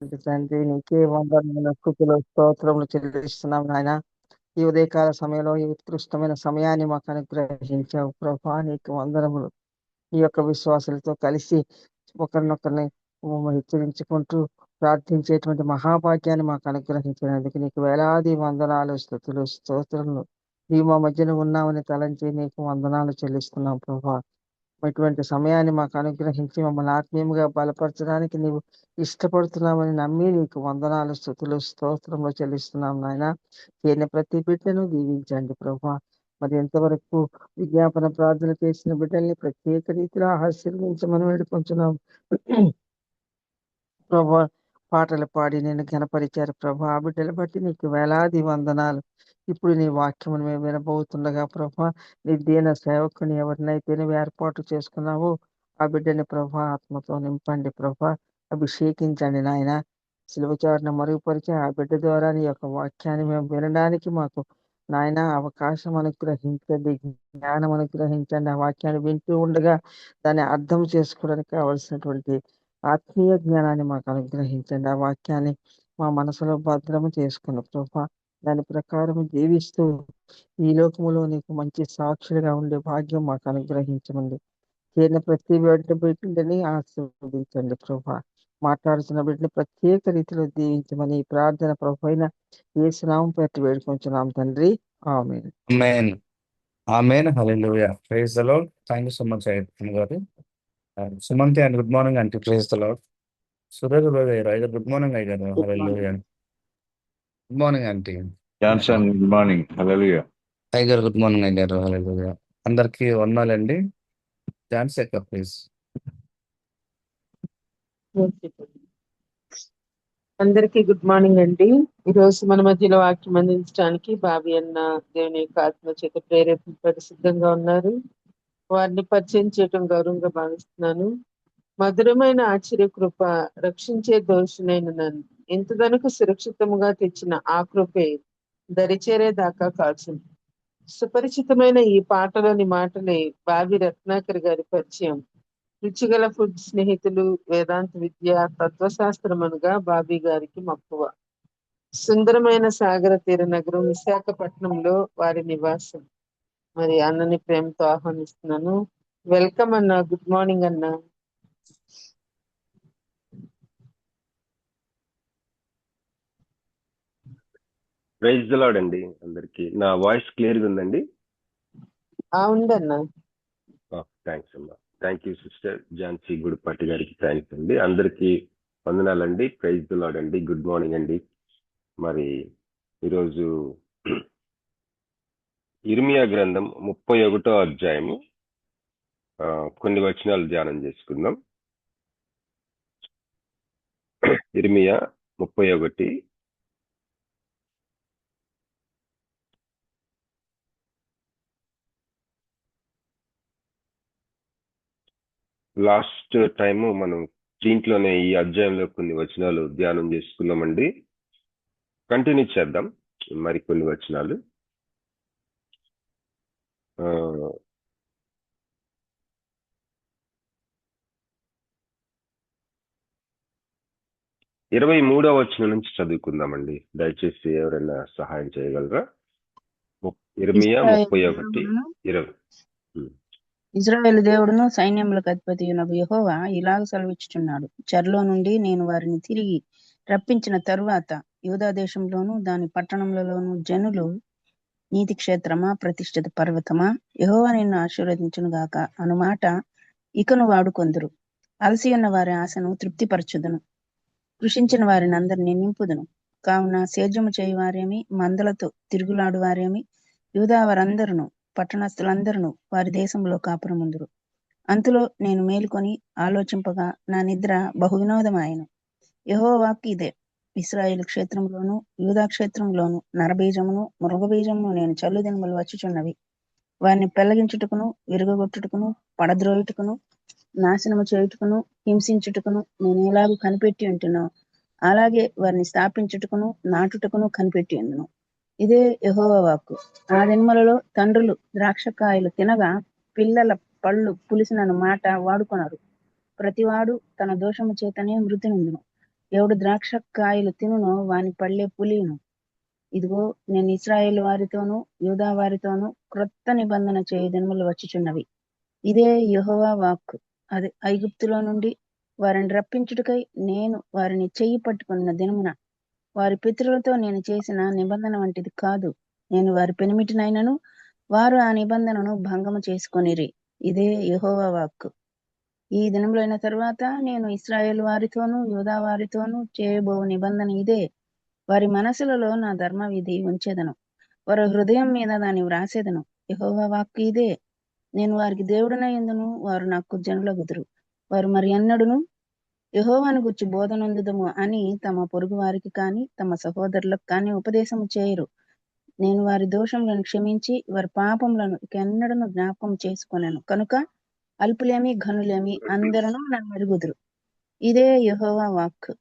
తండ్రి నీకే వందనములు, స్తుతులు, స్తోత్రములు చెల్లిస్తున్నాం నాయన. ఈ ఉదయకాల సమయంలో ఈ ఉత్కృష్టమైన సమయాన్ని మాకు అనుగ్రహించావు ప్రభా, నీకు వందనములు. ఈ యొక్క విశ్వాసులతో కలిసి ఒకరినొకరిని హెచ్చరించుకుంటూ ప్రార్థించేటువంటి మహాభాగ్యాన్ని మాకు అనుగ్రహించినందుకు నీకు వేలాది వందనాలు, స్తుతులు, స్తోత్రములు. నీవు మా మధ్యన ఉన్నామని తలంచి నీకు వందనాలు చెల్లిస్తున్నాం ప్రభా. ఇటువంటి సమయాన్ని మాకు అనుగ్రహించి మమ్మల్ని ఆత్మీయంగా బలపరచడానికి నీవు ఇష్టపడుతున్నామని నమ్మి నీకు వందనాలు, స్తుతులు, స్తోత్రములు చెల్లిస్తున్నాం నాయన. చేయని ప్రతి బిడ్డను దీవించండి ప్రభా. మరి ఎంతవరకు విజ్ఞాపన ప్రార్థన చేసిన బిడ్డల్ని ప్రత్యేక రీతిలో ఆశీర్వదించమని వేడుకుంటున్నాం ప్రభా. పాటలు పాడి నేను ఘనపరిచారు ప్రభా, ఆ బిడ్డలు బట్టి నీకు వేలాది వందనాలు. ఇప్పుడు నీ వాక్యమును మేము వినబోతుండగా ప్రభా, నీ దీన సేవకుని ఎవరినైతే నువ్వు ఏర్పాటు చేసుకున్నావో ఆ బిడ్డని ప్రభా ఆత్మతో నింపండి ప్రభా, అభిషేకించండి నాయన. సిలువచారును మరుగుపరిచి ఆ బిడ్డ ద్వారా నీ యొక్క వాక్యాన్ని మేము వినడానికి మాకు నాయన అవకాశం అనుగ్రహించండి, జ్ఞానం అనుగ్రహించండి. ఆ వాక్యాన్ని వింటూ ఉండగా దాన్ని అర్థం చేసుకోవడానికి కావలసినటువంటి ఆత్మీయ జ్ఞానాన్ని మాకు అనుగ్రహించండి. ఆ వాక్యాన్ని మా మనసులో భద్రము చేసుకున్న ప్రభా, దాని ప్రకారం జీవిస్తూ ఈ లోకములో నీకు మంచి సాక్షులుగా ఉండే భాగ్యం మాకు అనుగ్రహించమండి. చేరిన ప్రతి బిడ్డని ఆశీర్వదించండి ప్రభా. మాట్లాడుతున్న బిడ్డని ప్రత్యేక రీతిలో దీవించమని ఈ ప్రార్థన ప్రభు అయిన యేసునామం పెట్టి వేడుకొంచున్నాం తండ్రి, amen. Amen. Amen. Hallelujah. Praise the lord. Thank you so much Ayyappa garu. Sumanthi and good morning అండి. Praise the lord. Suresh Babu garu అయ్యారు. గుడ్ మార్నింగ్ అయ్యారు. Good hallelujah. Morning. Good morning aunty. Johnson good morning. Hallelujah. Tiger good morning అయ్యారు. Hallelujah. అందరికీ వందనాలండి. Chance ఎక్క please. అందరికీ good morning అండి. ఈ రోజు మన మధ్యలో వాక్యం అందించడానికి బాబీ అన్న దేవుని యొక్క ఆత్మ చేత ప్రేరేపింపబడి సిద్ధంగా ఉన్నారు. వారిని పరిచయం చేయటం గౌరవంగా భావిస్తున్నాను. మధురమైన ఆశ్చర్య కృప రక్షించే దోషునైన నన్ను ఇంతదనకు సురక్షితముగా తెచ్చిన ఆ కృపే దరిచేరే దాకా కాల్చింది. సుపరిచితమైన ఈ పాటలోని మాటలే బాబీ రత్నాకర్ గారి పరిచయం. రుచిగల ఫుడ్ స్నేహితులు, వేదాంత విద్య, తత్వశాస్త్రమనగా బాబీ గారికి మక్కువ. సుందరమైన సాగర తీర నగరం విశాఖపట్నంలో వారి నివాసం. మరి అన్నని ప్రేమతో ఆహ్వానిస్తున్నాను. వెల్కమ్ అన్న. గుడ్ మార్నింగ్ అన్న. ప్రైజ్ ది లార్డ్ అండి అందరికి. నా వాయిస్ క్లియర్గా ఉందండి? ఉందన్న. థ్యాంక్స్ అమ్మా. Thank you sister Jhansi Gudipati గారికి థ్యాంక్స్ అండి. అందరికీ వందనాలండి. ప్రైజ్ ది లార్డ్ అండి. గుడ్ మార్నింగ్ అండి. మరి ఈరోజు ఇర్మియా గ్రంథం 31వ అధ్యాయము కొన్ని వచనాలు ధ్యానం చేసుకుందాం. ఇర్మియా 31. లాస్ట్ టైము మనం దీంట్లోనే ఈ అధ్యాయంలో కొన్ని వచనాలు ధ్యానం చేసుకున్నామండి. కంటిన్యూ చేద్దాం మరికొన్ని వచనాలు. 23వ వచనం నుంచి చదువుకుందామండి. దయచేసి ఎవరైనా సహాయం చేయగలరా? ఇర్మియా 31:20. ఇశ్రాయేలు దేవుడును సైన్యములకు అధిపతి యెహోవా ఇలాగ సెలవిచ్చుచున్నాడు. చెరలో నుండి నేను వారిని తిరిగి రప్పించిన తరువాత యూదా దేశంలోను దాని పట్టణములలోను జనులు, నీతి క్షేత్రమా, ప్రతిష్ఠిత పర్వతమా, యెహోవా నిన్ను ఆశీర్వదించును గాక అనుమాట ఇకను వాడుకొందురు. అలసి ఉన్న వారి ఆశను తృప్తిపరచుదును, కృషించిన వారిని అందరినీ నింపుదును. కావున సేద్యము చేయువారేమి, మందలతో తిరుగులాడు వారేమి, యూదా వారందరును పట్టణస్థులందరూ వారి దేశంలో కాపురముందురు. అంతలో నేను మేలుకొని ఆలోచింపగా నా నిద్ర బహు వినోదమాయెను. యెహోవా వాక్కు ఇదే: ఇశ్రాయేలు క్షేత్రంలోను యూదా క్షేత్రంలోను నరబీజమును మృగబీజమును నేను చల్లు దినములు వచ్చుచున్నవి. వారిని పెళ్లగించుటకును, విరుగగొట్టుటకును, పడద్రోయుటకును, నాశనము చేయుటకును, హింసించుటకును నేను ఎలాగూ కనిపెట్టి ఉంటునో అలాగే వారిని స్థాపించుటకును, నాటుటకును కనిపెట్టి ఉండును. ఇదే యెహోవా వాక్కు. ఆ దినములలో తండ్రులు ద్రాక్షకాయలు తినగా పిల్లల పళ్ళు పులిసినను మాట వాడుకొనరు. ప్రతివాడు తన దోషము చేతనే మృతి నొందును. ఎవడు ద్రాక్ష కాయలు తినునో వాని పళ్ళే పులియును. ఇదిగో నేను ఇశ్రాయేలు వారితోనూ యూదా వారితోనూ క్రొత్త నిబంధన చేయు దినములు వచ్చుచున్నవి. ఇదే యెహోవా వాక్కు. అది ఐగుప్తులో నుండి వారిని రప్పించుటకై నేను వారిని చెయ్యి పట్టుకున్న దినమున వారి పితరులతో నేను చేసిన నిబంధన వంటిది కాదు. నేను వారి పెనిమిటినైనను వారు ఆ నిబంధనను భంగము చేసుకొనిరి. ఇదే యెహోవా వాక్కు. ఈ దినములైన తరువాత నేను ఇశ్రాయేలు వారితోనూ యూదా వారితోనూ చేయబో నిబంధన ఇదే. వారి మనసులలో నా ధర్మ విధి ఉంచెదను, వారి హృదయం మీద దాన్ని వ్రాసేదను. యెహోవా వాక్కు ఇదే. నేను వారికి దేవుడనై యుందును, వారు నాకు జనులగుదురు. వారు మరి ఎన్నడును యెహోవాను గూర్చి బోధనొందుదము అని తమ పొరుగు వారికి కాని తమ సహోదరులకు కాని ఉపదేశము చేయరు. నేను వారి దోషములను క్షమించి వారి పాపములను ఎన్నడను జ్ఞాపకం చేసుకొనెను. కనుక అల్పులేమి ఘనులేమి అందరూ నన్ను ఎరుగుదురు. ఇదే యెహోవా వాక్కు.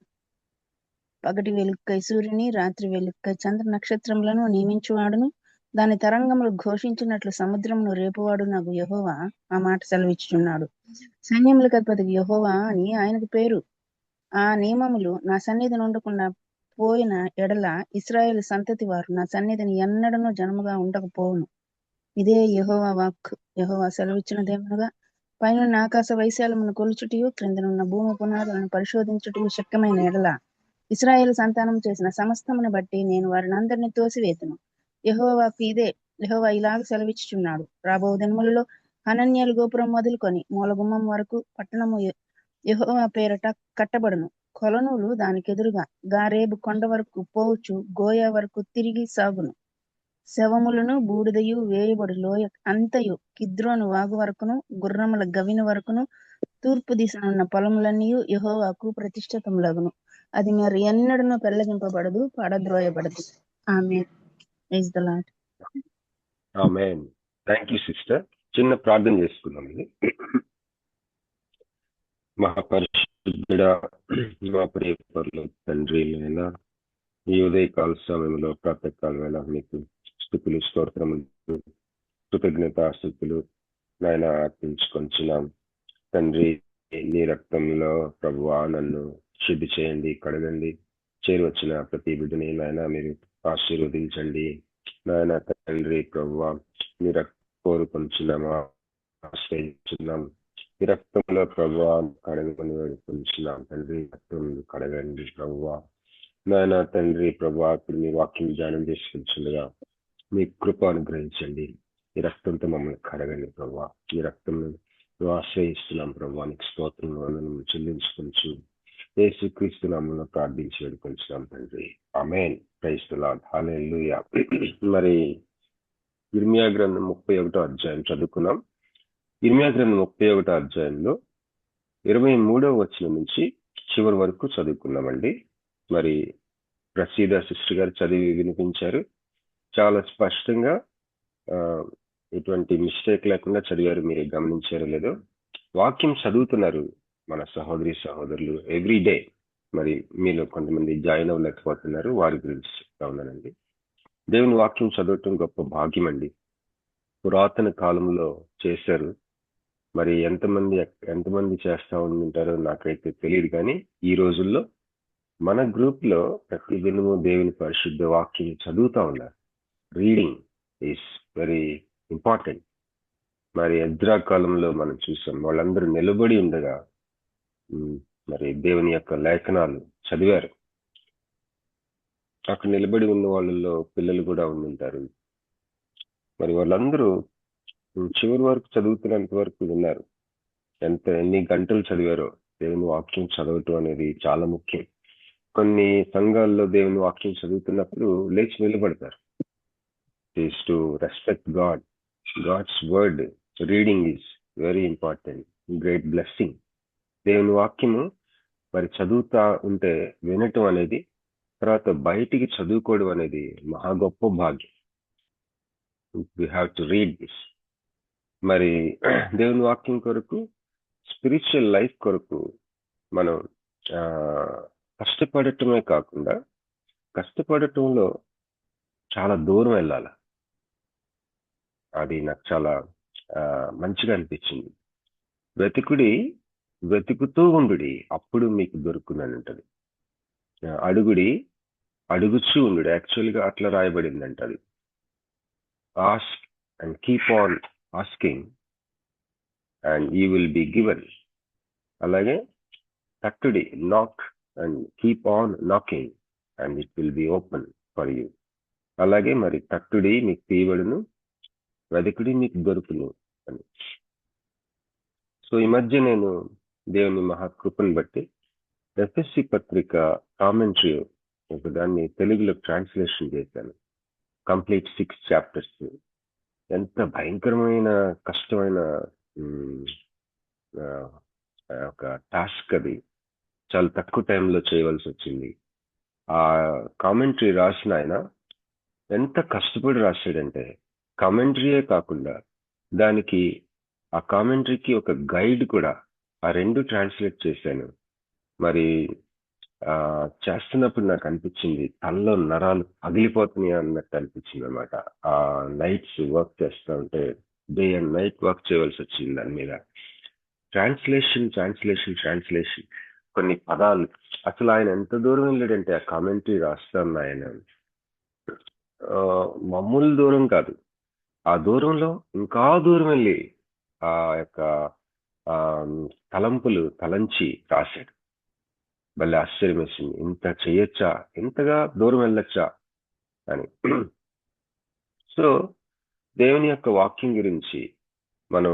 పగటి వెలుక్కై సూర్యుని, రాత్రి వెలుక్కై చంద్ర నక్షత్రములను నియమించువాడును, దాని తరంగములు ఘోషించినట్లు సముద్రమును రేపువాడు నాకు యెహోవా ఆ మాట సెలవిచ్చుచున్నాడు. సైన్యములకు అధిపతికి యెహోవా అని ఆయనకు పేరు. ఆ నియమములు నా సన్నిధి నుండకుండా పోయిన ఎడల ఇశ్రాయేలు సంతతి వారు నా సన్నిధిని ఎన్నడనూ జనముగా ఉండకపోవును. ఇదే యెహోవా వాక్కు. యెహోవా సెలవిచ్చినదేమనగా, పైనున్న ఆకాశ వైశాల్యమును కొలుచుటయు క్రిందనున్న భూమి పునాదులను పరిశోధించుటయు శక్యమైన ఎడల ఇశ్రాయేలు సంతానం చేసిన సమస్తమును బట్టి నేను వారిని అందరినీ తోసివేతును. యెహోవాకు ఇదే. యెహోవా ఇలాగ సెలవిచ్చుచున్నాడు. రాబో దినములలో హనన్యేలు గోపురం మొదలుకొని మూలగుమ్మం వరకు పట్టణము యెహోవా పేరట కట్టబడును. కొలనూలు దానికెదురుగా గారేబు కొండ వరకు పోవచ్చు గోయా వరకు తిరిగి సాగును. శవములను బూడిదయు వేయబడి లోయ అంతయు కిద్రోను వాగు వరకును గుర్రముల గవిన వరకును తూర్పు దిశనున్న పొలములన్నీ యెహోవాకు ప్రతిష్ఠితములగును. అది మరి ఎన్నడనూ పెళ్లగింపబడదు, పడద్రోయబడదు. Amen. Praise the lord. Amen. Thank you sister. చిన్న ప్రార్థన చేసుకుందామండి. మహాపరిశుద్ధుడా, మా ప్రియ పరలోక తండ్రి, నాయనా, ఈ ఉదయకాల సమయంలో ప్రాతకాల వేళ మీకు స్తుతులు స్తోత్రములు కృతజ్ఞతాస్తుతులు నాయన అర్పించుకొంచున్నాం తండ్రి. నీ రక్తంలో ప్రభువా నన్ను శుద్ధి చేయండి, కడగండి. చేరువచ్చిన ప్రతి బిడ్డని నాయన మీరు ఆశీర్వదించండి నాయన తండ్రి. ప్రభువా మీ కోరుకొంచున్నాము, ఆశ్రయించున్నాం. ఈ రక్తంలో ప్రభువా కడగని వేడుకొంచున్నాం తండ్రి. రక్తం కడగండి ప్రభువా నాయన తండ్రి. ప్రభువా ఇప్పుడు మీ వాక్యం ధ్యానం చేసుకుంటుండగా మీ కృప అనుగ్రహించండి. ఈ రక్తంతో మమ్మల్ని కడగండి ప్రభువా. ఈ రక్తం ఆశ్రయిస్తున్నాం ప్రభువా. నీకు స్తోత్రం చెల్లించుకొంచు యేసుక్రీస్తు నామములో ప్రార్థించి వేడుకొంచున్నాం తండ్రి. Amen. Praise the lord. Hallelujah. మరి ఇర్మియా గ్రంథం 31వ అధ్యాయం చదువుకున్నాం. ఇర్మియా గ్రంథం 31వ అధ్యాయంలో 23వ వచనం నుంచి చివరి వరకు చదువుకున్నామండి. మరి ప్రసీద సిస్టర్ గారు చదివి వినిపించారు. చాలా స్పష్టంగా ఎటువంటి మిస్టేక్ లేకుండా చదివారు. మీరు గమనించారో లేదో, వాక్యం చదువుతున్నారు మన సహోదరి సహోదరులు ఎవ్రీ డే. మరి మీలో కొంతమంది జాయిన్ అవ్వలేకపోతున్నారు, వారి గురించి చెప్తా ఉన్నానండి. దేవుని వాక్యం చదవటం గొప్ప భాగ్యం అండి. పురాతన కాలంలో చేశారు. మరి ఎంతమంది చేస్తా ఉంటారో నాకైతే తెలియదు, కానీ ఈ రోజుల్లో మన గ్రూప్ లో ప్రతి దినము దేవుని పరిశుద్ధ వాక్యం చదువుతా ఉన్నారు. Reading is very important. మరి ఎజ్రా కాలంలో మనం చూసాం, వాళ్ళందరూ నిలబడి ఉండగా మరి దేవుని యొక్క లేఖనాలు చదివారు. అక్కడ నిలబడి ఉన్న వాళ్ళలో పిల్లలు కూడా ఉండుంటారు. మరి వాళ్ళందరూ చివరి వరకు చదువుతున్నంత వరకు విన్నారు. ఎన్ని గంటలు చదివారో. దేవుని వాక్యం చదవటం అనేది చాలా ముఖ్యం. కొన్ని సంఘాల్లో దేవుని వాక్యం చదువుతున్నప్పుడు లేచి నిలబడతారు. Is to respect God. God's word reading is very important, great blessing. దేవుని వాక్యము మరి చదువుతా ఉంటే వినటం అనేది, తర్వాత బయటికి చదువుకోవడం అనేది మహా గొప్ప భాగ్యం. We have to read this. మరి దేవుని వాక్యం కొరకు, స్పిరిచువల్ లైఫ్ కొరకు మనం కష్టపడటమే కాకుండా, కష్టపడటంలో చాలా దూరం వెళ్ళాలి. అది నాకు చాలా మంచిగా అనిపించింది. వెతుకుతూ ఉండుడి, అప్పుడు మీకు దొరుకునని ఉంటుంది. అడుగుడి, అడుగుచూ ఉండు. యాక్చువల్గా అట్లా రాయబడిందంట అది. Ask and keep on asking and you will be given. అలాగే తట్టుడి, knock and keep on knocking and it will be open for you. అలాగే మరి తట్టుడి మీకు తీయబడును, వెదకుడి మీకు దొరుకును అని. సో ఈ మధ్య నేను దేవుని మహాకృపను బట్టి ఎఫ్ఎస్సి పత్రిక కామెంటరీ ఒకదాన్ని తెలుగులో ట్రాన్స్లేషన్ చేశాను. Complete 6 chapters. ఎంత భయంకరమైన కష్టమైన ఒక టాస్క్ అది. చాలా తక్కువ టైంలో చేయవలసి వచ్చింది. ఆ కామెంటరీ రాసిన ఆయన ఎంత కష్టపడి రాశాడంటే, కామెంటరీయే కాకుండా దానికి ఆ కామెంటరీకి ఒక గైడ్ కూడా, ఆ 2 ట్రాన్స్లేట్ చేశాను. మరి చేస్తున్నప్పుడు నాకు అనిపించింది తనలో నరాలు పగిలిపోతున్నాయి అన్నట్టు అనిపించింది అనమాట. ఆ నైట్స్ వర్క్ చేస్తూ ఉంటే డే అండ్ నైట్ వర్క్ చేయవలసి వచ్చింది దాని మీద. ట్రాన్స్లేషన్ కొన్ని పదాలు అసలు ఆయన ఎంత దూరం వెళ్ళాడంటే ఆ కామెంటరీ రాస్తాను ఆయన మామూలు దూరం కాదు. ఆ దూరంలో ఇంకా దూరం వెళ్ళి ఆ యొక్క తలంపులు తలంచి రాశాడు. భలే ఆశ్చర్యం వేసింది. ఇంత చేయొచ్చా, ఇంతగా దూరం వెళ్ళొచ్చా అని. సో దేవుని యొక్క వాక్యం గురించి మనం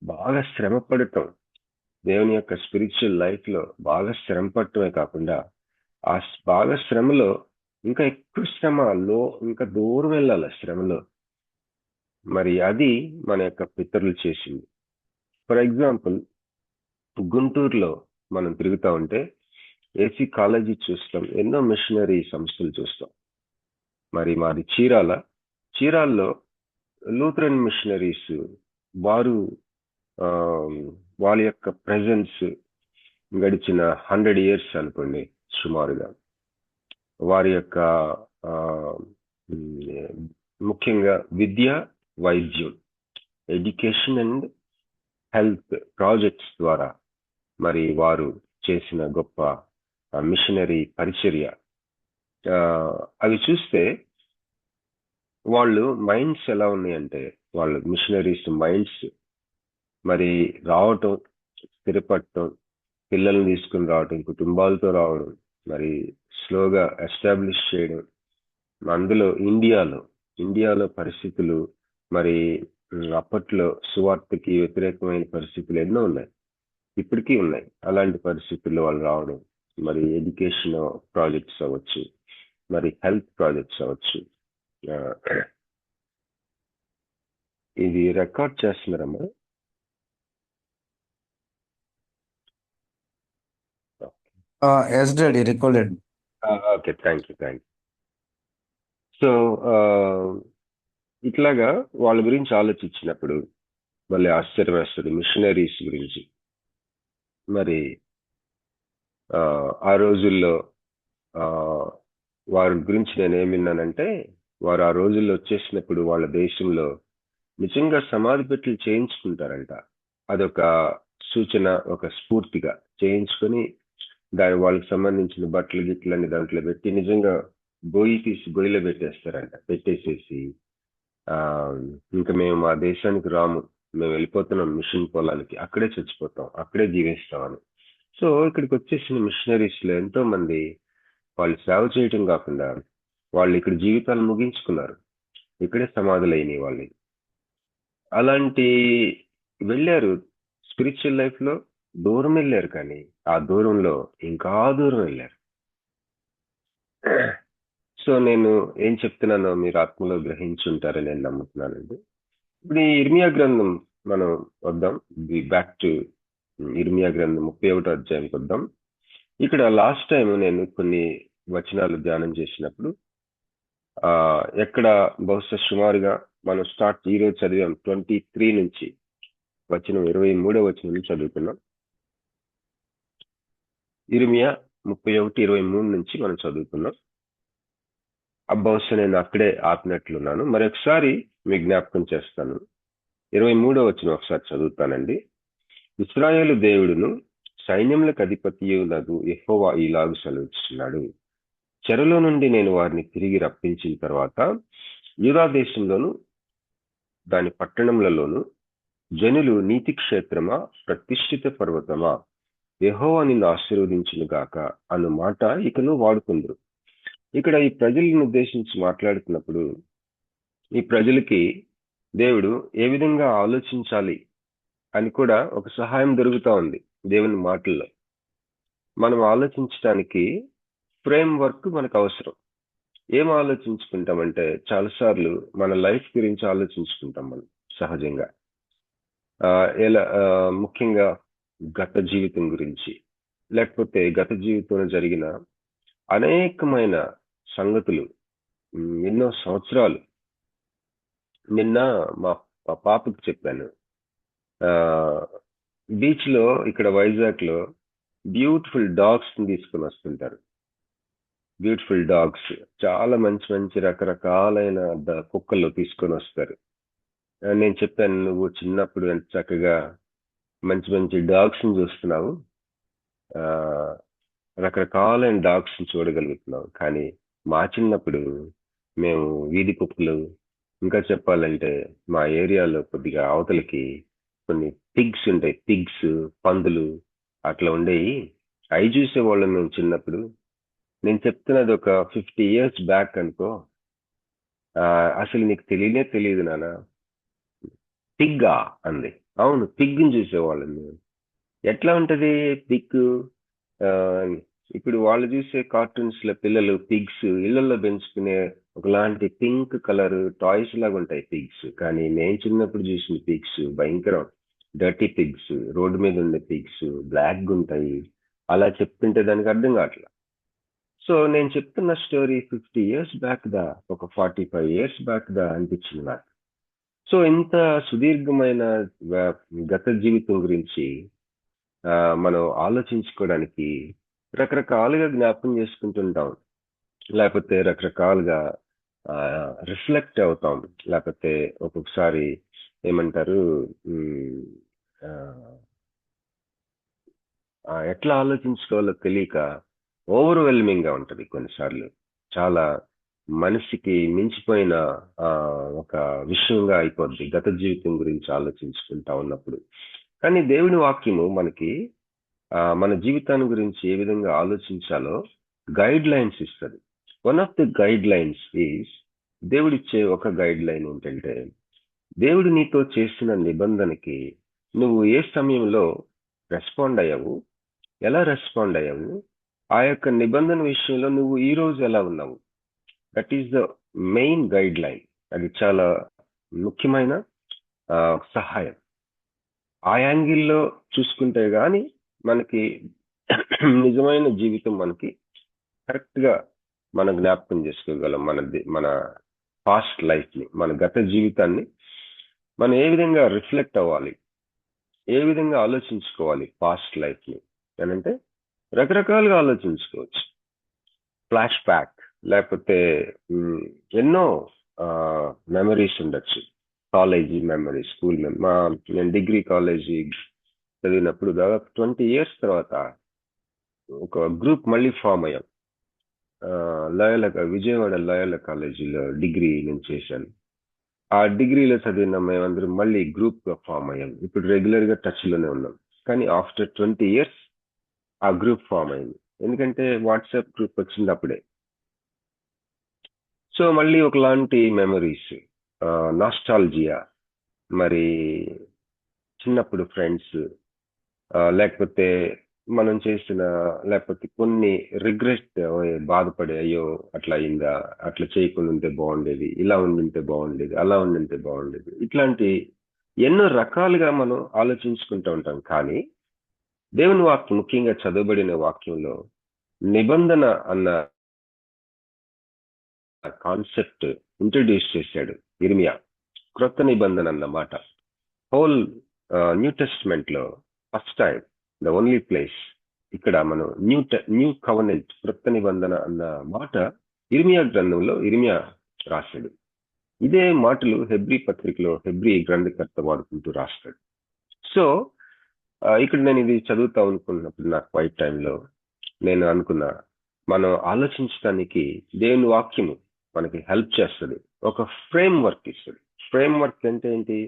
బాగా శ్రమ పడటం, దేవుని యొక్క స్పిరిచువల్ లైఫ్ లో బాగా శ్రమ పడటమే కాకుండా ఆ బాగా శ్రమలో ఇంకా ఎక్కువ శ్రమలో ఇంకా దూరం వెళ్ళాలి శ్రమలో. మరి అది మన యొక్క పితరులు చేసింది. ఫర్ ఎగ్జాంపుల్, గుంటూరులో మనం తిరుగుతూ ఉంటే ఏసీ కాలేజీ చూస్తాం, ఎన్నో మిషనరీ సంస్థలు చూస్తాం. మరి మాది చీరాల్లో లూథరన్ మిషనరీస్ వారు వాళ్ళ యొక్క ప్రెజెన్స్ గడిచిన 100 years అనుకోండి సుమారుగా. వారి యొక్క ముఖ్యంగా విద్య, వైద్యం, ఎడ్యుకేషన్ అండ్ హెల్త్ ప్రాజెక్ట్స్ ద్వారా మరి వారు చేసిన గొప్ప మిషనరీ పరిచర్య. అవి చూస్తే వాళ్ళు మైండ్స్ ఎలా ఉన్నాయంటే, వాళ్ళు మిషనరీస్ మైండ్స్ మరి రావటం, స్థిరపడటం, పిల్లల్ని తీసుకుని రావటం, కుటుంబాలతో రావడం, మరి స్లోగా ఎస్టాబ్లిష్ చేయడం. అందులో ఇండియాలో పరిస్థితులు మరి అప్పట్లో సువార్తకి వ్యతిరేకమైన పరిస్థితులు ఎన్నో ఉన్నాయి, ఇప్పటికీ ఉన్నాయి. అలాంటి పరిస్థితుల్లో వాళ్ళు రావడం, మరి ఎడ్యుకేషన్ ప్రాజెక్ట్స్ అవ్వచ్చు, మరి హెల్త్ ప్రాజెక్ట్స్ అవ్వచ్చు. ఇది రికార్డ్ చేస్తున్నారమ్మా? Yes, Daddy, recorded. Okay, thank you. So ఇట్లాగా వాళ్ళ గురించి ఆలోచించినప్పుడు మళ్ళీ ఆశ్చర్యం వేస్తుంది మిషనరీస్ గురించి. మరి ఆ రోజుల్లో వారి గురించి నేను ఏం విన్నానంటే, వారు ఆ రోజుల్లో వచ్చేసినప్పుడు వాళ్ళ దేశంలో నిజంగా సమాధి పెట్టెలు చేయించుకుంటారంట. అదొక సూచన, ఒక స్ఫూర్తిగా చేయించుకొని దాని వాళ్ళకి సంబంధించిన బట్టలు గిట్లన్నీ దాంట్లో పెట్టి నిజంగా గొయ్యిలో పెట్టేసేసి ఇంకా మేము మా దేశానికి రాము, మేము వెళ్ళిపోతున్నాం మిషన్ పొలానికి, అక్కడే చచ్చిపోతాం, అక్కడే జీవిస్తామని. సో ఇక్కడికి వచ్చేసిన మిషనరీస్ లో ఎంతో మంది వాళ్ళు సేవ చేయటం కాకుండా వాళ్ళు ఇక్కడ జీవితాలు ముగించుకున్నారు, ఇక్కడే సమాధులు అయినాయి వాళ్ళు. అలాంటి వెళ్ళారు, స్పిరిచువల్ లైఫ్ లో దూరం వెళ్ళారు, కానీ ఆ దూరంలో ఇంకా దూరం వెళ్ళారు. సో నేను ఏం చెప్తున్నానో మీరు ఆత్మలో గ్రహించుంటారని నేను నమ్ముతున్నానండి. ఇప్పుడు ఈ ఇర్మియా గ్రంథం మనం వద్దాం, బ్యాక్ టు ఇర్మియా గ్రంథం 31వ అధ్యాయంకి వద్దాం. ఇక్కడ లాస్ట్ టైం నేను కొన్ని వచనాలు ధ్యానం చేసినప్పుడు ఎక్కడ బహుశా సుమారుగా మనం ఈరోజు చదివాం 23 నుంచి వచనం 23వ వచనం నుంచి చదువుతున్నాం. ఇర్మియా 31:23 నుంచి మనం చదువుకున్నాం. బహుశా నేను అక్కడే ఆపినట్లున్నాను. మరొకసారి మీ జ్ఞాపకం చేస్తాను. 23వ వచనం ఒకసారి చదువుతానండి. ఇశ్రాయేలు దేవుడును సైన్యములకు అధిపతియునగు యెహోవా ఇలాగు సెలవిస్తున్నాడు, చెరలో నుండి నేను వారిని తిరిగి రప్పించిన తర్వాత యూదా దేశంలోను దాని పట్టణములలోను జనులు నీతి క్షేత్రమా, ప్రతిష్ఠిత పర్వతమా, యెహోవా నిన్ను ఆశీర్వదించును గాక అను మాట ఇకను వాడుకుందరు. ఇక్కడ ఈ ప్రజలను ఉద్దేశించి మాట్లాడుతున్నప్పుడు ఈ ప్రజలకి దేవుడు ఏ విధంగా ఆలోచించాలి అని కూడా ఒక సహాయం దొరుకుతా ఉంది దేవుని మాటల్లో. మనం ఆలోచించడానికి ఫ్రేమ్ వర్క్ మనకు అవసరం. ఏం ఆలోచించుకుంటామంటే చాలాసార్లు మన లైఫ్ గురించి ఆలోచించుకుంటాం మనం సహజంగా. ముఖ్యంగా గత జీవితం గురించి, లేకపోతే గత జీవితంలో జరిగిన అనేకమైన సంగతులు, ఎన్నో సంవత్సరాలు. నిన్న మా పాపకి చెప్పాను, బీచ్ లో ఇక్కడ వైజాగ్ లో బ్యూటిఫుల్ డాగ్స్ తీసుకొని వస్తుంటారు. బ్యూటిఫుల్ డాగ్స్, చాలా మంచి మంచి రకరకాలైన కుక్కలు తీసుకొని వస్తారు. నేను చెప్పాను, నువ్వు చిన్నప్పుడు ఎంత చక్కగా మంచి మంచి డాగ్స్ ని చూస్తున్నావు, రకరకాలైన డాగ్స్ ని చూడగలుగుతున్నావు. కానీ మా చిన్నప్పుడు మేము వీధి కుక్కలు, ఇంకా చెప్పాలంటే మా ఏరియాలో కొద్దిగా అవతలకి కొన్ని పిగ్స్ ఉంటాయి, పిగ్స్, పందులు అట్లా ఉండేవి. అవి చూసేవాళ్ళం మేము చిన్నప్పుడు. నేను చెప్తున్నది ఒక 50 years బ్యాక్ అనుకో. అసలు నీకు తెలియదు నాన్న. పిగ్గా అంది. అవును, పిగ్ని చూసేవాళ్ళం మేము. ఎట్లా ఉంటది పిగ్? ఇప్పుడు వాళ్ళు చూసే కార్టూన్స్ లో పిల్లలు పిగ్స్ ఇళ్లలో పెంచుకునే ఒకలాంటి పింక్ కలర్ టాయ్స్ లాగా ఉంటాయి పిగ్స్. కానీ నేను చిన్నప్పుడు చూసిన పిగ్స్ భయంకరం, డర్టీ పిగ్స్, రోడ్డు మీద ఉండే పిగ్స్, బ్లాక్ ఉంటాయి. అలా చెప్తుంటే దానికి అర్థం కావట్లా. సో నేను చెప్తున్న స్టోరీ 50 years బ్యాక్ దా, ఒక 45 years బ్యాక్ దా అనిపించింది నాకు. సో ఇంత సుదీర్ఘమైన గత జీవితం గురించి మనం ఆలోచించుకోవడానికి రకరకాలుగా జ్ఞాపకం చేసుకుంటుంటాం, లేకపోతే రకరకాలుగా రిఫ్లెక్ట్ అవుతాం, లేకపోతే ఒక్కొక్కసారి ఏమంటారు, ఎట్లా ఆలోచించుకోవాలో తెలియక ఓవర్వెల్మింగ్ గా ఉంటది కొన్నిసార్లు. చాలా మనిషికి మించిపోయిన ఒక విషయంగా అయిపోద్ది గత జీవితం గురించి ఆలోచించుకుంటా ఉన్నప్పుడు. కానీ దేవుని వాక్యము మనకి మన జీవితాన్ని గురించి ఏ విధంగా ఆలోచించాలో గైడ్ లైన్స్ ఇస్తుంది. One of the guide lines is, దేవుడిచ్చే ఒక గైడ్ లైన్ ఏంటంటే, దేవుడు నీతో చేసిన నిబంధనకి నువ్వు ఏ సమయంలో రెస్పాండ్ అయ్యావు, ఎలా రెస్పాండ్ అయ్యావు, ఆ యొక్క నిబంధన విషయంలో నువ్వు ఈ రోజు ఎలా ఉన్నావు. That is the main guide line. అది చాలా ముఖ్యమైన సహాయం. ఆ యాంగిల్లో చూసుకుంటే గాని మనకి నిజమైన జీవితం మనకి కరెక్ట్ గా మనం జ్ఞాపకం చేసుకోగలం. మన పాస్ట్ లైఫ్ ని, మన గత జీవితాన్ని మనం ఏ విధంగా రిఫ్లెక్ట్ అవ్వాలి, ఏ విధంగా ఆలోచించుకోవాలి పాస్ట్ లైఫ్ ని అంటే రకరకాలుగా ఆలోచించుకోవచ్చు. ఫ్లాష్ బ్యాక్, లేకపోతే ఎన్నో మెమరీస్ ఉండొచ్చు. కాలేజీ మెమరీ, స్కూల్ నేను డిగ్రీ కాలేజీ చదివినప్పుడు దాదాపు 20 years తర్వాత ఒక గ్రూప్ మళ్ళీ ఫామ్ అయ్యాం. విజయవాడ లయోలా కాలేజీలో డిగ్రీ నేను చేశాను. ఆ డిగ్రీలో చదివిన మేమందరం మళ్ళీ గ్రూప్ గా ఫామ్ అయ్యాం. ఇప్పుడు రెగ్యులర్ గా టచ్ లోనే ఉన్నాం. కానీ ఆఫ్టర్ 20 years ఆ గ్రూప్ ఫామ్ అయింది. ఎందుకంటే వాట్సాప్ గ్రూప్ వచ్చింది అప్పుడే. సో మళ్ళీ ఒకలాంటి మెమరీస్, నాస్టాల్జియా, మరి చిన్నప్పుడు ఫ్రెండ్స్, లేకపోతే మనం చేసిన, లేకపోతే కొన్ని రిగ్రెట్, బాధపడే, అయ్యో అట్లా అయిందా, అట్లా చేయకుండా ఉంటే బాగుండేది, ఇలా ఉండింటే బాగుండేది, అలా ఉండింటే బాగుండేది, ఇట్లాంటి ఎన్నో రకాలుగా మనం ఆలోచించుకుంటూ ఉంటాం. కానీ దేవుని వాక్యం, ముఖ్యంగా చదవబడిన వాక్యంలో నిబంధన అన్న కాన్సెప్ట్ ఇంట్రడ్యూస్ చేశాడు ఇర్మియా. క్రొత్త నిబంధన అన్నమాట. హోల్ న్యూ టెస్ట్మెంట్ లో first time, the only place ఇక్కడ మనం న్యూ కవనెంట్, క్రొత్త నిబంధన అన్న మాట ఇర్మియా గ్రంథంలో ఇర్మియా రాశాడు. ఇదే మాటలు హెబ్రీ పత్రికలో హెబ్రీ గ్రంథకర్త వాడుకుంటూ రాస్తాడు. సో ఇక్కడ నేను ఇది చదువుతా అనుకున్నప్పుడు నాకు క్వైట్ టైంలో నేను అనుకున్నా, మనం ఆలోచించడానికి దేవుని వాక్యము మనకి హెల్ప్ చేస్తుంది, ఒక ఫ్రేమ్ వర్క్ ఇస్తుంది. ఫ్రేమ్ వర్క్ అంటే ఏంటి?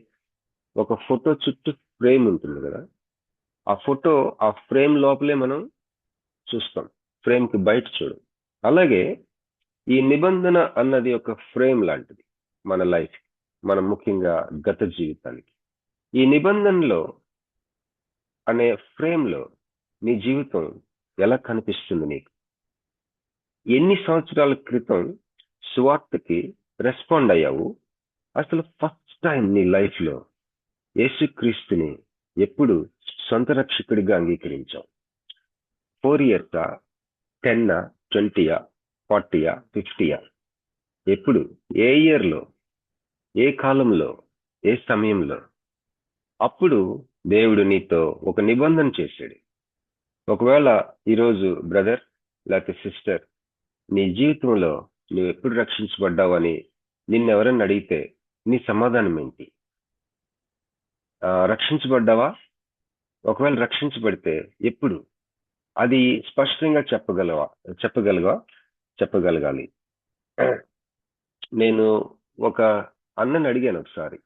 ఒక ఫోటో చుట్టూ ఫ్రేమ్ ఉంటుంది కదా, ఆ ఫోటో ఆ ఫ్రేమ్ లోపలే మనం చూస్తాం, ఫ్రేమ్ కి బయట చూడం. అలాగే ఈ నిబంధన అన్నది ఒక ఫ్రేమ్ లాంటిది మన లైఫ్, మన ముఖ్యంగా గత జీవితానికి. ఈ నిబంధనలో అనే ఫ్రేమ్ లో నీ జీవితం ఎలా కనిపిస్తుంది? నీకు ఎన్ని సంవత్సరాల క్రితం సువార్తకి రెస్పాండ్ అయ్యావు? అసలు ఫస్ట్ టైం నీ లైఫ్ లో యేసుక్రీస్తుని ఎప్పుడు సొంత రక్షకుడిగా అంగీకరించావు? 4 years, 10, 20, 40, 50? ఎప్పుడు? ఏ ఇయర్లో, ఏ కాలంలో, ఏ సమయంలో? అప్పుడు దేవుడు నీతో ఒక నిబంధన చేశాడు. ఒకవేళ ఈరోజు బ్రదర్ లేకపోతే సిస్టర్, నీ జీవితంలో నువ్వు ఎప్పుడు రక్షించబడ్డావని నిన్నెవరన్నా అడిగితే నీ సమాధానం ఏంటి? రక్షించబడ్డావా? ఒకవేళ రక్షించబడితే ఎప్పుడు? అది స్పష్టంగా చెప్పగలగాలి. నేను ఒక అన్నని అడిగాను ఒకసారి,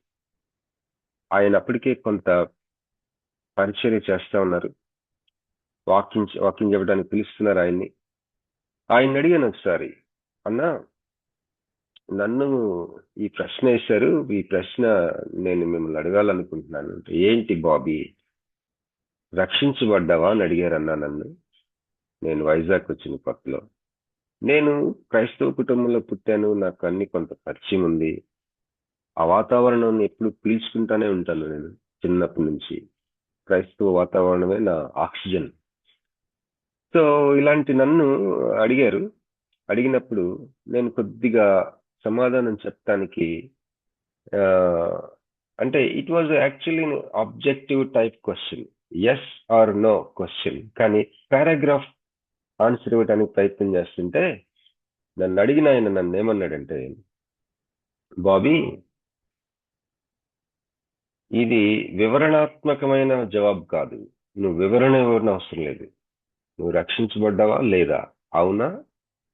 ఆయన అప్పటికే కొంత పరిచర్య చేస్తా ఉన్నారు, వాకింగ్ చెప్పడానికి పిలుస్తున్నారు ఆయన్ని. ఆయన అడిగాను ఒకసారి, అన్నా నన్ను ఈ ప్రశ్న వేశారు, ఈ ప్రశ్న నేను మిమ్మల్ని అడగాలనుకుంటున్నాను. ఏంటి బాబీ, రక్షించబడ్డావా అని అడిగారన్నా నన్ను. నేను వైజాగ్ వచ్చిన కొత్తలో, నేను క్రైస్తవ కుటుంబంలో పుట్టాను, నాకు అన్ని కొంత పరిచయం ఉంది, ఆ వాతావరణాన్ని ఎప్పుడు పీల్చుకుంటానే ఉంటాను. నేను చిన్నప్పటి నుంచి క్రైస్తవ వాతావరణమే నా ఆక్సిజన్. సో ఇలాంటి నన్ను అడిగారు. అడిగినప్పుడు నేను కొద్దిగా సమాధానం చెప్పడానికి, అంటే it was actually objective type question, yes or no question. కానీ పారాగ్రాఫ్ ఆన్సర్ ఇవ్వడానికి ప్రయత్నం చేస్తుంటే నన్ను అడిగిన ఆయన నన్ను ఏమన్నాడంటే, బాబీ ఇది వివరణాత్మకమైన జవాబు కాదు, నువ్వు వివరణ ఇవ్వడం అవసరం లేదు, నువ్వు రక్షించబడ్డావా లేదా, అవునా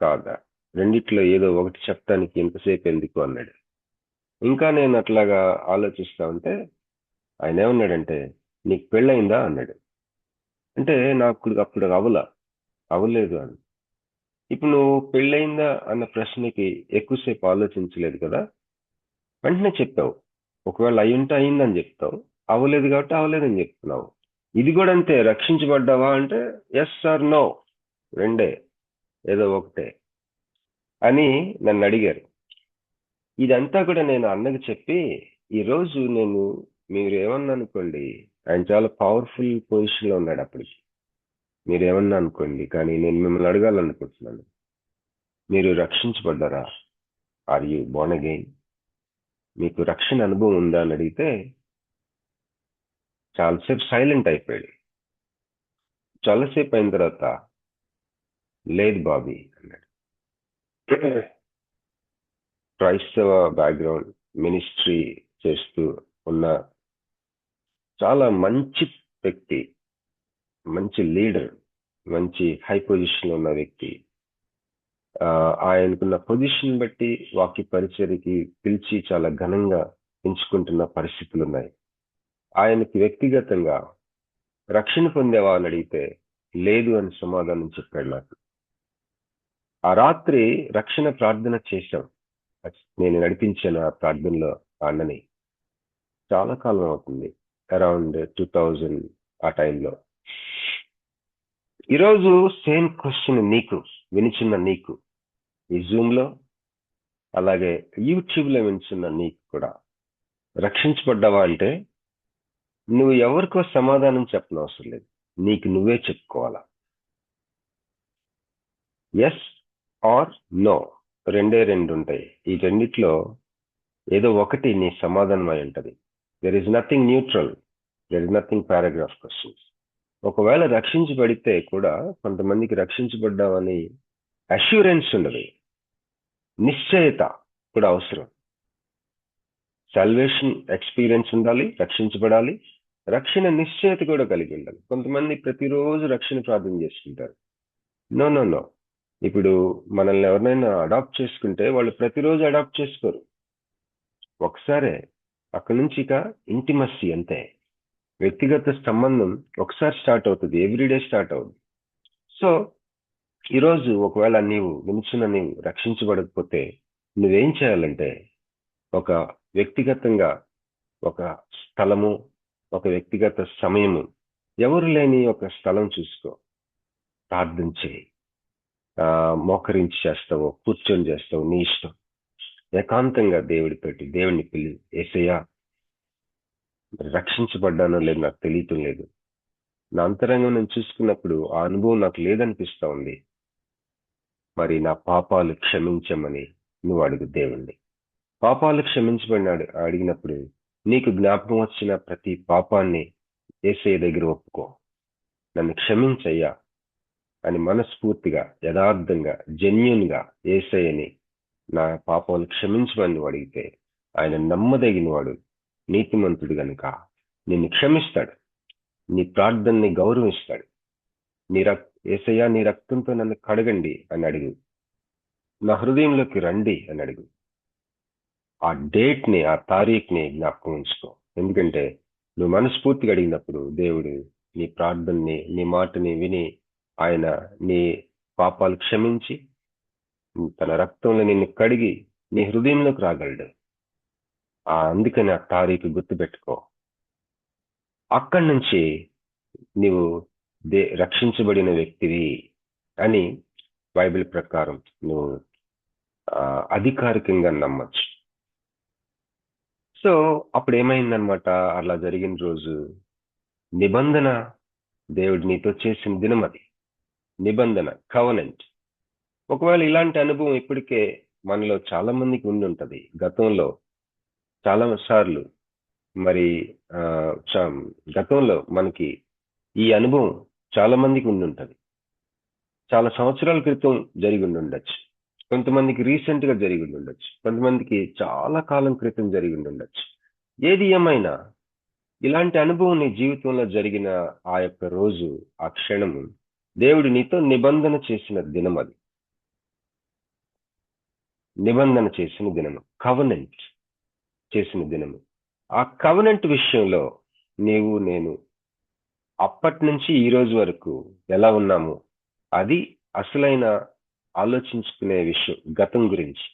కాదా, రెండిట్లో ఏదో ఒకటి చెప్పడానికి ఇంతసేపు ఎందుకు అన్నాడు. ఇంకా నేను అట్లాగా ఆలోచిస్తా ఉంటే ఆయన ఏమన్నాడంటే, నీకు పెళ్ళయిందా అన్నాడు. అంటే నాకు అప్పుడు అవ్వలేదు అని. ఇప్పుడు నువ్వు పెళ్ళయిందా అన్న ప్రశ్నకి ఎక్కువసేపు ఆలోచించలేదు కదా, వెంటనే చెప్పావు. ఒకవేళ అయ్యుంటే అయిందని చెప్తావు, అవ్వలేదు కాబట్టి అవ్వలేదని చెప్తున్నావు. ఇది కూడా అంతే, రక్షించబడ్డావా అంటే ఎస్ ఆర్ నో, రెండే, ఏదో ఒకటే అని నన్ను అడిగారు. ఇదంతా కూడా నేను అన్నకి చెప్పి, ఈరోజు మీరు ఏమన్నా అనుకోండి, ఆయన చాలా పవర్ఫుల్ పొజిషన్ లో ఉన్నాడు అప్పటికి, మీరేమన్నా అనుకోండి, కానీ నేను మిమ్మల్ని అడగాలనుకుంటున్నాను, మీరు రక్షించబడ్డారా? Are you born again? మీకు రక్షణ అనుభవం ఉందా అని అడిగితే చాలాసేపు సైలెంట్ అయిపోయాడు. చాలాసేపు అయిన తర్వాత, లేదు బాబీ అన్నాడు. క్రైస్తవ బ్యాక్గ్రౌండ్, మినిస్ట్రీ చేస్తూ ఉన్న చాలా మంచి వ్యక్తి, మంచి లీడర్, మంచి హై పొజిషన్ ఉన్న వ్యక్తి. ఆయనకున్న పొజిషన్ బట్టి వాక్య పరిచర్యకి పిలిచి చాలా ఘనంగా ఎంచుకుంటున్న పరిస్థితులు ఉన్నాయి. ఆయనకి వ్యక్తిగతంగా రక్షణ పొందేవా అని అడిగితే లేదు అని సమాధానం చెప్పాడు నాకు. ఆ రాత్రి రక్షణ ప్రార్థన చేశాం, నేను నడిపించాను ఆ ప్రార్థనలో అన్నని. చాలా కాలం అవుతుంది, అరౌండ్ 2000 ఆ టైంలో. ఈరోజు సేమ్ క్వశ్చన్ నీకు, వినిచున్న నీకు, ఈ జూమ్ లో అలాగే యూట్యూబ్ లో వినిచున్న నీకు కూడా, రక్షించబడ్డావా అంటే నువ్వు ఎవరికో సమాధానం చెప్పనవసరం లేదు, నీకు నువ్వే చెప్పుకోవాలా. ఎస్ ఆర్ నో, రెండే రెండు ఉంటాయి. ఈ రెండిట్లో ఏదో ఒకటి నీ సమాధానం అయి ఉంటది. There is nothing neutral, there is nothing paragraph questions. ఒకవేళ రక్షించబడితే కూడా కొంతమందికి రక్షించబడ్డామని అష్యూరెన్స్ ఉండదు, నిశ్చయత కూడా అవసరం. సాల్వేషన్ ఎక్స్పీరియన్స్ ఉండాలి, రక్షించబడాలి. రక్షణ నిశ్చయత కూడా కలిగి ఉండాలి. కొంతమంది ప్రతిరోజు రక్షణ ప్రార్థన చేసుకుంటారు. No no no. ఇప్పుడు మనల్ని ఎవరినైనా అడాప్ట్ చేసుకుంటే వాళ్ళు ప్రతిరోజు అడాప్ట్ చేసుకోరు. ఒకసారే అక్కడి నుంచి ఇక ఇంటిమసీ అంతే. వ్యక్తిగత సంబంధం ఒకసారి స్టార్ట్ అవుతుంది, ఎవ్రీడే స్టార్ట్ అవుతుంది. సో ఈరోజు ఒకవేళ నీవు రక్షించబడకపోతే నువ్వేం చేయాలంటే, ఒక వ్యక్తిగతంగా ఒక స్థలము, ఒక వ్యక్తిగత సమయము, ఎవరు లేని ఒక స్థలం చూసుకో, ప్రార్థన చేయి. మోకరించి చేస్తావో, కూర్చొని చేస్తావో, నీ ఇష్టం. ఏకాంతంగా దేవుడిని పిల్లి, యేసయ్యా రక్షించబడ్డానో లేదు నాకు తెలియటం లేదు, నా అంతరంగం నేను చూసుకున్నప్పుడు ఆ అనుభవం నాకు లేదనిపిస్తా ఉంది, మరి నా పాపాలు క్షమించమని నువ్వు అడుగు దేవుణ్ణి. పాపాలు క్షమించబడినాడు అడిగినప్పుడు నీకు జ్ఞాపకం వచ్చిన ప్రతి పాపాన్ని యేసయ్య దగ్గర ఒప్పుకో. నన్ను క్షమించయ్యా అని మనస్ఫూర్తిగా, యథార్థంగా, జెన్యూన్ గా యేసయ్యని నా పాపాలు క్షమించమని నువ్వు అడిగితే ఆయన నమ్మదగిన వాడు, నీతిమంతుడు గనుక నిన్ను క్షమిస్తాడు, నీ ప్రార్థనని గౌరవిస్తాడు. యేసయ్యా నీ రక్తంతో నన్ను కడగండి అని అడుగు, నా హృదయంలోకి రండి అని అడుగు. ఆ డేట్ని, ఆ తారీఖుని జ్ఞాపకం ఉంచుకో. ఎందుకంటే నువ్వు మనస్ఫూర్తిగా అడిగినప్పుడు దేవుడు నీ ప్రార్థనని, నీ మాటని విని ఆయన నీ పాపాలు క్షమించి తన రక్తంలో నిన్ను కడిగి నీ హృదయంలోకి రాగలడు. అందుకని ఆ తారీఖు గుర్తుపెట్టుకో. అక్కడి నుంచి నీవు రక్షించబడిన వ్యక్తివి అని బైబిల్ ప్రకారం నువ్వు అధికారికంగా నమ్మచ్చు. సో అప్పుడు ఏమైందనమాట, అలా జరిగిన రోజు నిబంధన, దేవుడు నీతో చేసిన దినం అది. నిబంధన, కవనెంట్. ఒకవేళ ఇలాంటి అనుభవం ఇప్పటికే మనలో చాలా మందికి ఉండి ఉంటది. గతంలో చాలా సార్లు మరి గతంలో మనకి ఈ అనుభవం చాలా మందికి ఉండి ఉంటది. చాలా సంవత్సరాల క్రితం జరిగి ఉండొచ్చు, కొంతమందికి రీసెంట్ గా జరిగి ఉండొచ్చు, కొంతమందికి చాలా కాలం క్రితం జరిగి ఉండొచ్చు. ఏది ఏమైనా ఇలాంటి అనుభవం నీ జీవితంలో జరిగిన ఆ యొక్క రోజు, ఆ క్షణము దేవుడు నీతో నిబంధన చేసిన దినం అది. నిబంధన చేసిన దినము, కవనెంట్ చేసిన దినము. ఆ కవనెంట్ విషయంలో నీవు నేను అప్పటి నుంచి ఈ రోజు వరకు ఎలా ఉన్నాము, అది అసలైన ఆలోచించుకునే విషయం. గతం గురించి,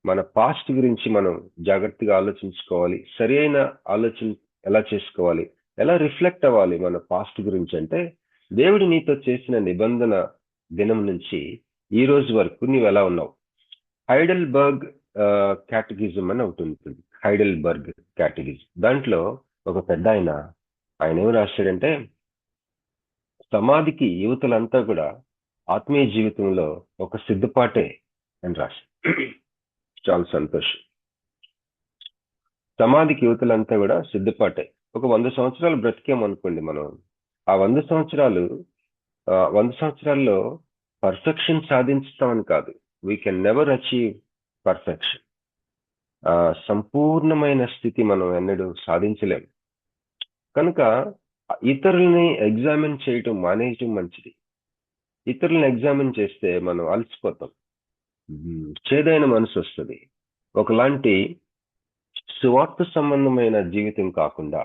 మన పాస్ట్ గురించి మనం జాగ్రత్తగా ఆలోచించుకోవాలి. సరి అయిన ఆలోచన ఎలా చేసుకోవాలి, ఎలా రిఫ్లెక్ట్ అవ్వాలి మన పాస్ట్ గురించి అంటే, దేవుడు నీతో చేసిన నిబంధన దినం నుంచి ఈ రోజు వరకు నీవు ఎలా ఉన్నావు. హైడెల్బర్గ్ క్యాటగిజం అని ఒకటి ఉంటుంది, హైడెల్బర్గ్ క్యాటగిజం. దాంట్లో ఒక పెద్ద ఆయన ఏం రాశాడంటే, సమాధికి యువతులంతా కూడా ఆత్మీయ జీవితంలో ఒక సిద్ధపాటే అని రాశాడు. చాలా సంతోషం. సమాధికి యువతులంతా కూడా సిద్ధపాటే. ఒక 100 సంవత్సరాలు బ్రతికేమనుకోండి మనం, ఆ 100 సంవత్సరాల్లో పర్ఫెక్షన్ సాధించుతామని కాదు. We can never achieve perfection. సంపూర్ణమైన స్థితి మనం ఎన్నడూ సాధించలేం. కనుక ఇతరుల్ని ఎగ్జామిన్ చేయటం మానేయటం మంచిది. ఇతరులను ఎగ్జామిన్ చేస్తే మనం అలసిపోతాం, చేదైన మనసు వస్తుంది. ఒకలాంటి సువార్త సంబంధమైన జీవితం కాకుండా,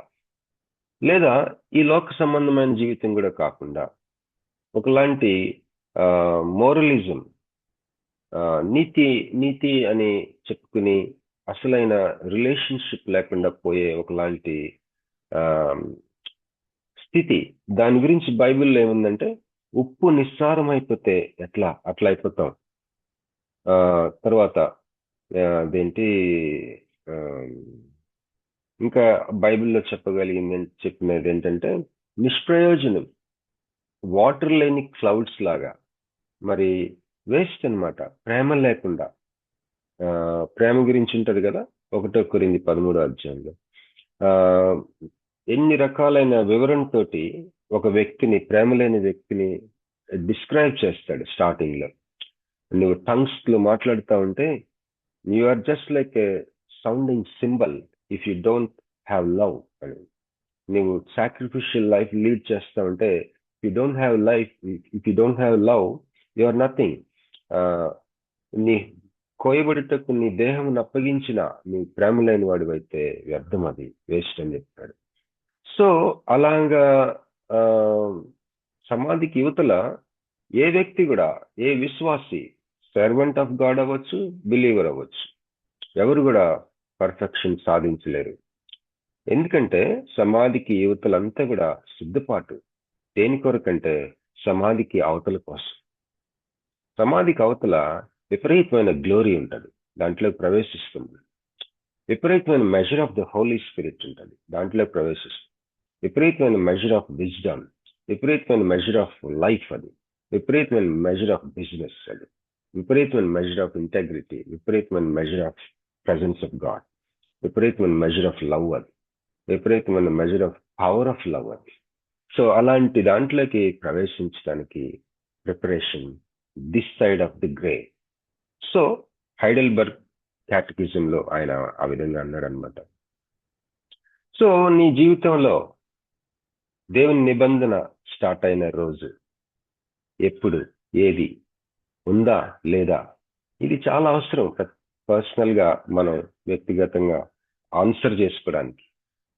లేదా ఈ లోక సంబంధమైన జీవితం కూడా కాకుండా, ఒకలాంటి మోరలిజం, నీతి అని చెప్పుకుని అసలైన రిలేషన్షిప్ లేకుండా పోయే ఒకలాంటి స్థితి. దాని గురించి బైబిల్లో ఏముందంటే, ఉప్పు నిస్సారం అయిపోతే అట్లా అయిపోతాం. తర్వాత అదేంటి, ఇంకా బైబిల్లో చెప్పినది ఏంటంటే, నిష్ప్రయోజనం, వాటర్ లేని క్లౌడ్స్ లాగా, మరి వేస్ట్ అన్నమాట. ప్రేమ లేకుండా. ప్రేమ గురించి ఉంటది కదా 1 కొరింథీ 13వ అధ్యాయంలో. ఎన్ని రకాలైన వివరణతోటి ఒక వ్యక్తిని, ప్రేమ లేని వ్యక్తిని డిస్క్రైబ్ చేస్తాడు. స్టార్టింగ్ లో నువ్వు టంగ్స్ లో మాట్లాడుతూ ఉంటే, you are just like a sounding cymbal if you don't have love అని. నువ్వు సాక్రిఫిషియల్ లైఫ్ లీడ్ చేస్తావంటే you don't have life, if you don't have love, you are nothing. నీ కోయబడుటకు నీ దేహం అప్పగించిన నీ ప్రేమ లేని వాడివైతే వ్యర్థం, అది వేస్ట్ అని చెప్పాడు. సో అలాగా సమాధికి యువతల ఏ వ్యక్తి కూడా, ఏ విశ్వాసి, సర్వెంట్ ఆఫ్ గాడ్ అవ్వచ్చు, బిలీవర్ అవ్వచ్చు, ఎవరు కూడా పర్ఫెక్షన్ సాధించలేరు. ఎందుకంటే సమాధికి యువతలంతా కూడా సిద్ధపాటు. దేని కొరకంటే సమాధికి అవతల కోసం. సమాధికి అవతల విపరీతమైన గ్లోరీ ఉంటుంది, దాంట్లో ప్రవేశిస్తుంది. విపరీతమైన measure of the holy spirit ఉంటుంది, దాంట్లో ప్రవేశిస్తుంది. విపరీతమైన మెజర్ ఆఫ్ విజ్డమ్, విపరీతమైన మెజర్ ఆఫ్ లైఫ్, అది విపరీతమైన మెజర్ ఆఫ్ బిజినెస్, అది విపరీతమైన మెజర్ ఆఫ్ ఇంటెగ్రిటీ, విపరీతమైన measure of presence of God, విపరీతమైన మెజర్ ఆఫ్ లవ్, అది విపరీతమైన measure of power of love, అది. సో అలాంటి దాంట్లోకి ప్రవేశించడానికి preparation this side of the grave. So Heidelberg క్యాటకిజంలో ఆయన ఆ విధంగా అన్నాడు అనమాట. సో నీ జీవితంలో దేవుని నిబంధన స్టార్ట్ అయిన రోజు ఎప్పుడు, ఏది, ఉందా లేదా, ఇది చాలా అవసరం పర్సనల్ గా మనం వ్యక్తిగతంగా ఆన్సర్ చేసుకోవడానికి.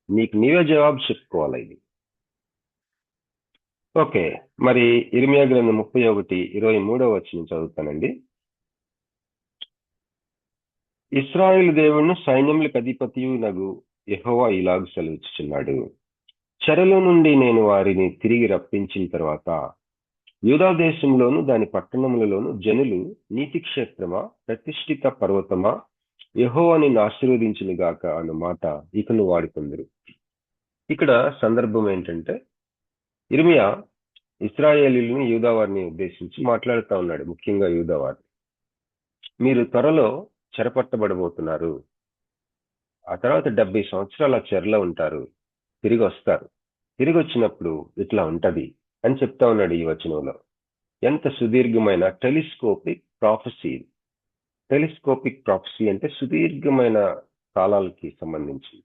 నీకు నీవే జవాబు చెప్పుకోవాలి ఇది. ఓకే, మరి ఇర్మియా గ్రంథం 31:23 చదువుతానండి. ఇశ్రాయేలు దేవుణ్ణి సైన్యములకు అధిపతియు నగు యెహోవా ఇలాగు సెలవిచ్చుచున్నాడు, చెరలో నుండి నేను వారిని తిరిగి రప్పించిన తర్వాత యూదా దేశంలోను దాని పట్టణములలోను జనులు నీతి క్షేత్రమా, ప్రతిష్ఠిత పర్వతమా, యెహోవా నిన్ను ఆశీర్వదించును గాక అన్న మాట ఇకను వాడుకుందరు. ఇక్కడ సందర్భం ఏంటంటే ఇర్మియా ఇశ్రాయేలీయులను, యూదా వారిని ఉద్దేశించి మాట్లాడుతూ ఉన్నాడు. ముఖ్యంగా యూదా వారిని, మీరు త్వరలో చెరపట్టబడబోతున్నారు, ఆ తర్వాత 70 సంవత్సరాల చెరలో ఉంటారు, తిరిగి వస్తారు, తిరిగి వచ్చినప్పుడు ఇట్లా ఉంటది అని చెప్తా ఉన్నాడు ఈ వచనంలో. ఎంత సుదీర్ఘమైన టెలిస్కోపిక్ ప్రాఫెసీ. టెలిస్కోపిక్ ప్రాఫెసీ అంటే సుదీర్ఘమైన కాలాలకి సంబంధించి.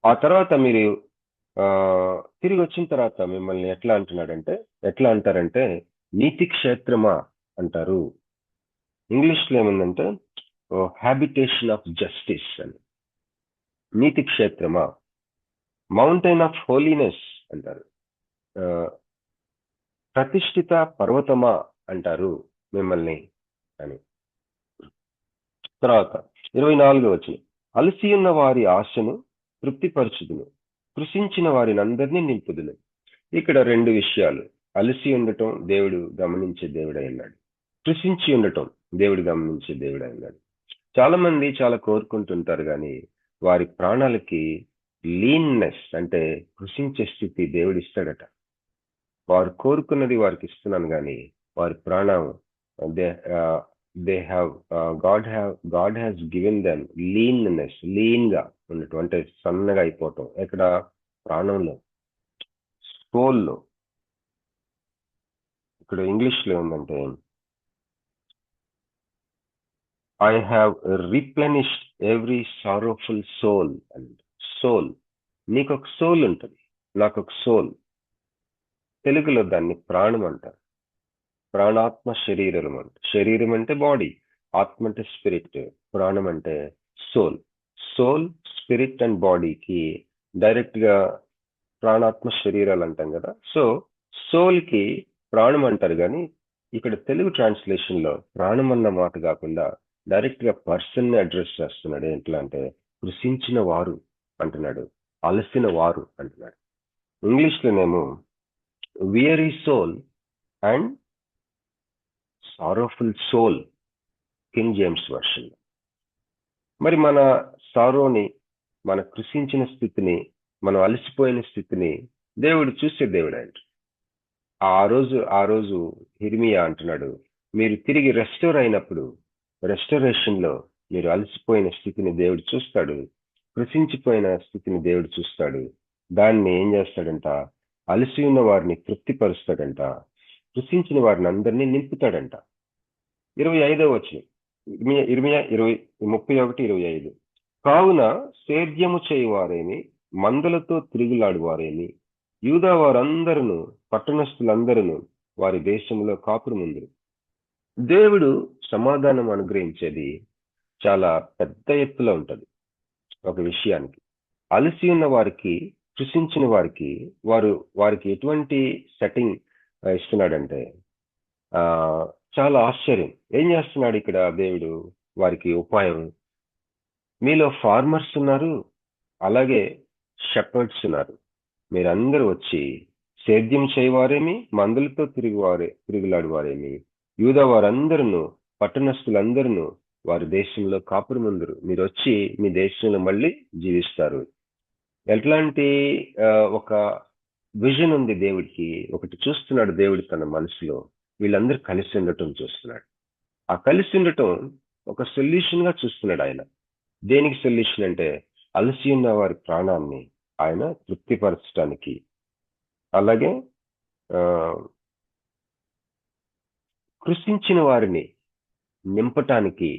ఆ తర్వాత మీరు తిరిగి వచ్చిన తర్వాత మిమ్మల్ని ఎట్లా అంటారంటే నీతి క్షేత్రమా అంటారు. ఇంగ్లీష్ లో ఏముందంటే హ్యాబిటేషన్ ఆఫ్ జస్టిస్ అని. నీతి క్షేత్రమా, మౌంటైన్ ఆఫ్ హోలీనెస్ అంటారు, ప్రతిష్ఠిత పర్వతమా అంటారు మిమ్మల్ని అని. తర్వాత 24వ వచనం, అలసి ఉన్న వారి ఆశను తృప్తిపరచుదును, కృషించిన వారిని అందరినీ నింపుదును. ఇక్కడ 2 విషయాలు. అలసి ఉండటం దేవుడు గమనించే దేవుడై ఉన్నాడు, కృషించి ఉండటం దేవుడు గమనించే దేవుడై ఉన్నాడు. చాలా మంది చాలా కోరుకుంటుంటారు కానీ వారి ప్రాణాలకి లీన్నెస్ అంటే కృషించే స్థితి దేవుడు ఇస్తాడట. వారు కోరుకున్నది వారికి ఇస్తున్నాను కానీ వారి ప్రాణం God has given them leanness, lean గా ఉండటం అంటే సన్నగా అయిపోవటం. ఎక్కడ? ప్రాణంలో, సోల్లో. ఇక్కడ ఇంగ్లీష్ లో ఉందంటే I have replenished every sorrowful soul. And soul, నీకు ఒక సోల్ ఉంటుంది, నాకు ఒక సోల్. తెలుగులో దాన్ని ప్రాణం అంటారు. ప్రాణాత్మ శరీరం అంటే, శరీరం అంటే బాడీ, ఆత్మ అంటే స్పిరిట్, ప్రాణం అంటే సోల్. సోల్, స్పిరిట్ అండ్ బాడీకి డైరెక్ట్ గా ప్రాణాత్మ శరీరాలు అంటాం కదా. సో సోల్ కి ప్రాణం అంటారు కానీ ఇక్కడ తెలుగు ట్రాన్స్లేషన్ లో ప్రాణం అన్న మాట కాకుండా డైరెక్ట్ గా పర్సన్ ని అడ్రస్ చేస్తున్నాడు. ఎట్లా అంటే కృషించిన వారు అంటున్నాడు, అలసిన వారు అంటున్నాడు. ఇంగ్లీష్ లోనేమో weary soul and sorrowful soul, King James version. మరి మన సారోని, మన కృషించిన స్థితిని, మనం అలసిపోయిన స్థితిని దేవుడు చూసే దేవుడు అంట. ఆ రోజు ఇర్మియా అంటున్నాడు, మీరు తిరిగి రెస్టోర్ అయినప్పుడు, రెస్టరేషన్ లో మీరు అలసిపోయిన స్థితిని దేవుడు చూస్తాడు, కృషించిపోయిన స్థితిని దేవుడు చూస్తాడు. దాన్ని ఏం చేస్తాడంట? అలసి ఉన్న వారిని తృప్తిపరుస్తాడంట, కృషించిన వారిని అందరినీ నింపుతాడంట. 25వ వచనం, ఇర్మియా 31:25, కావున సేద్యము చేయువారేమి మందలతో తిరుగులాడు వారేమి, యూదా వారందరూ పట్టణస్థులందరూ వారి దేశంలో కాపురముందురు. దేవుడు సమాధానం అనుగ్రహించేది చాలా పెద్ద ఎత్తులో ఉంటది. ఒక విషయానికి అలసి ఉన్న వారికి, కృషించిన వారికి వారికి ఎటువంటి సెట్టింగ్ ఇస్తున్నాడంటే చాలా ఆశ్చర్యం. ఏం చేస్తున్నాడు ఇక్కడ దేవుడు? వారికి ఉపాయం. మీలో ఫార్మర్స్ ఉన్నారు, అలాగే షెపర్డ్స్ ఉన్నారు. మీరందరూ వచ్చి సేద్యం చేయవారేమి, మందులతో తిరుగులాడు వారేమి, యూదా వారందరూ పట్టణస్థులందరూ వారి దేశంలో కాపురముందురు. మీరు వచ్చి మీ దేశంలో మళ్ళీ జీవిస్తారు. ఎట్లాంటి ఒక విజన్ ఉంది దేవుడికి. ఒకటి చూస్తున్నాడు దేవుడు తన మనసులో, వీళ్ళందరూ కలిసి ఉండటం చూస్తున్నాడు. ఆ కలిసి ఉండటం ఒక సొల్యూషన్ గా చూస్తున్నాడు ఆయన. దేనికి సొల్యూషన్ అంటే అలసి ఉన్న వారి ప్రాణాన్ని ఆయన తృప్తిపరచడానికి, అలాగే కృషించిన వారిని నింపటానికి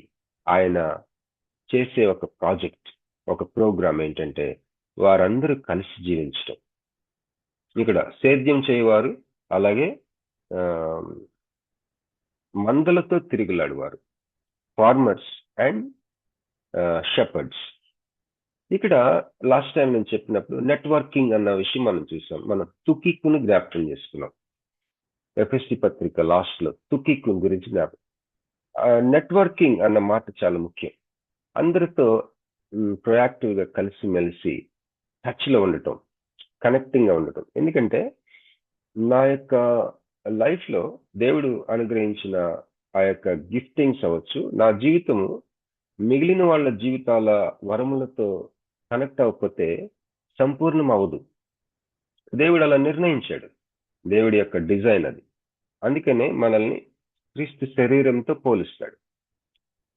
ఆయన చేసే ఒక ప్రాజెక్ట్, ఒక ప్రోగ్రామ్ ఏంటంటే వారందరూ కలిసి జీవించటం. ఇక్కడ సేద్యం చేయవారు, అలాగే మందలతో తిరుగులాడువారు, ఫార్మర్స్ అండ్ షెపర్డ్స్. ఇక్కడ లాస్ట్ టైం నేను చెప్పినప్పుడు నెట్వర్కింగ్ అన్న విషయం మనం చూసాం. మనం తుకిక్కును జ్ఞాపకం చేసుకున్నాం. ఎఫెసీ పత్రిక లాస్ట్ లో తుకిక్కు గురించి జ్ఞాపకం. నెట్వర్కింగ్ అన్న మాట చాలా ముఖ్యం. అందరితో ప్రొయాక్టివ్ గా కలిసిమెలిసి టచ్ లో ఉండటం, కనెక్టింగ్ గా ఉండటం. ఎందుకంటే నా యొక్క లైఫ్ లో దేవుడు అనుగ్రహించిన ఆ యొక్క గిఫ్టింగ్స్ అవ్వచ్చు, నా జీవితము మిగిలిన వాళ్ళ జీవితాల వరములతో కనెక్ట్ అవ్వకపోతే సంపూర్ణం అవ్వదు. దేవుడు అలా నిర్ణయించాడు. దేవుడి యొక్క డిజైన్ అది. అందుకనే మనల్ని క్రీస్తు శరీరంతో పోలుస్తాడు.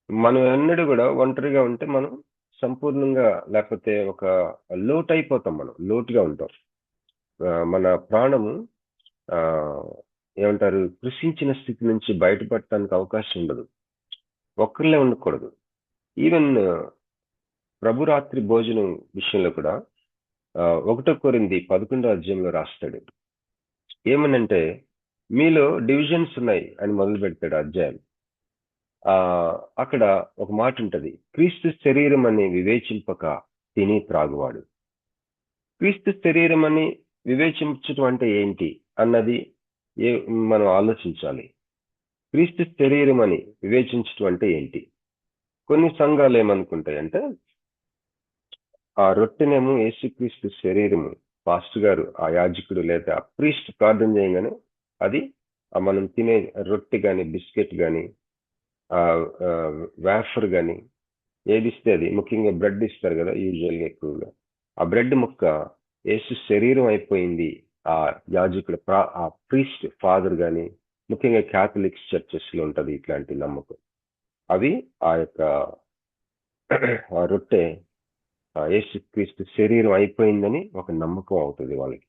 మనం ఎన్నడూ కూడా ఒంటరిగా ఉంటే మనం సంపూర్ణంగా, లేకపోతే ఒక లోటు అయిపోతాం, మనం లోటుగా ఉంటాం. మన ప్రాణము ఏమంటారు, కృషించిన స్థితి నుంచి బయటపడటానికి అవకాశం ఉండదు. ఒక్కరిలే ఉండకూడదు. ఈవెన్ ప్రభురాత్రి భోజనం విషయంలో కూడా 1 కొరింథీ 11వ అధ్యాయంలో రాస్తాడు. ఏమనంటే మీలో డివిజన్స్ ఉన్నాయి అని మొదలు పెడతాడు అధ్యాయం. అక్కడ ఒక మాట ఉంటది, క్రీస్తు శరీరం అని వివేచింపక తిని త్రాగువాడు. క్రీస్తు శరీరం అని వివేచించడం అంటే ఏంటి అన్నది మనం ఆలోచించాలి. క్రీస్తు శరీరం అని వివేచించడం అంటే ఏంటి? కొన్ని సంఘాలు ఏమనుకుంటాయంటే ఆ రొట్టెనేమో యేసుక్రీస్తు శరీరము, పాస్టర్ గారు, ఆ యాజకుడు లేదా ప్రీస్ట్ ప్రార్థన చేయగానే అది మనం తినే రొట్టె కానీ, బిస్కెట్ కానీ, వేఫర్ కానీ, ఏది ఇస్తే అది, ముఖ్యంగా బ్రెడ్ ఇస్తారు కదా యూజువల్గా ఎక్కువగా, ఆ బ్రెడ్ ముక్క యేసు శరీరం అయిపోయింది. ఆ యాజకుడు, ఆ ప్రీస్ట్ ఫాదర్ కానీ, ముఖ్యంగా క్యాథలిక్స్ చర్చెస్ లో ఉంటది ఇట్లాంటి నమ్మకం. అవి ఆ యొక్క ఆ రొట్టె యేసుక్రీస్తు శరీరం అయిపోయిందని ఒక నమ్మకం అవుతుంది వాళ్ళకి.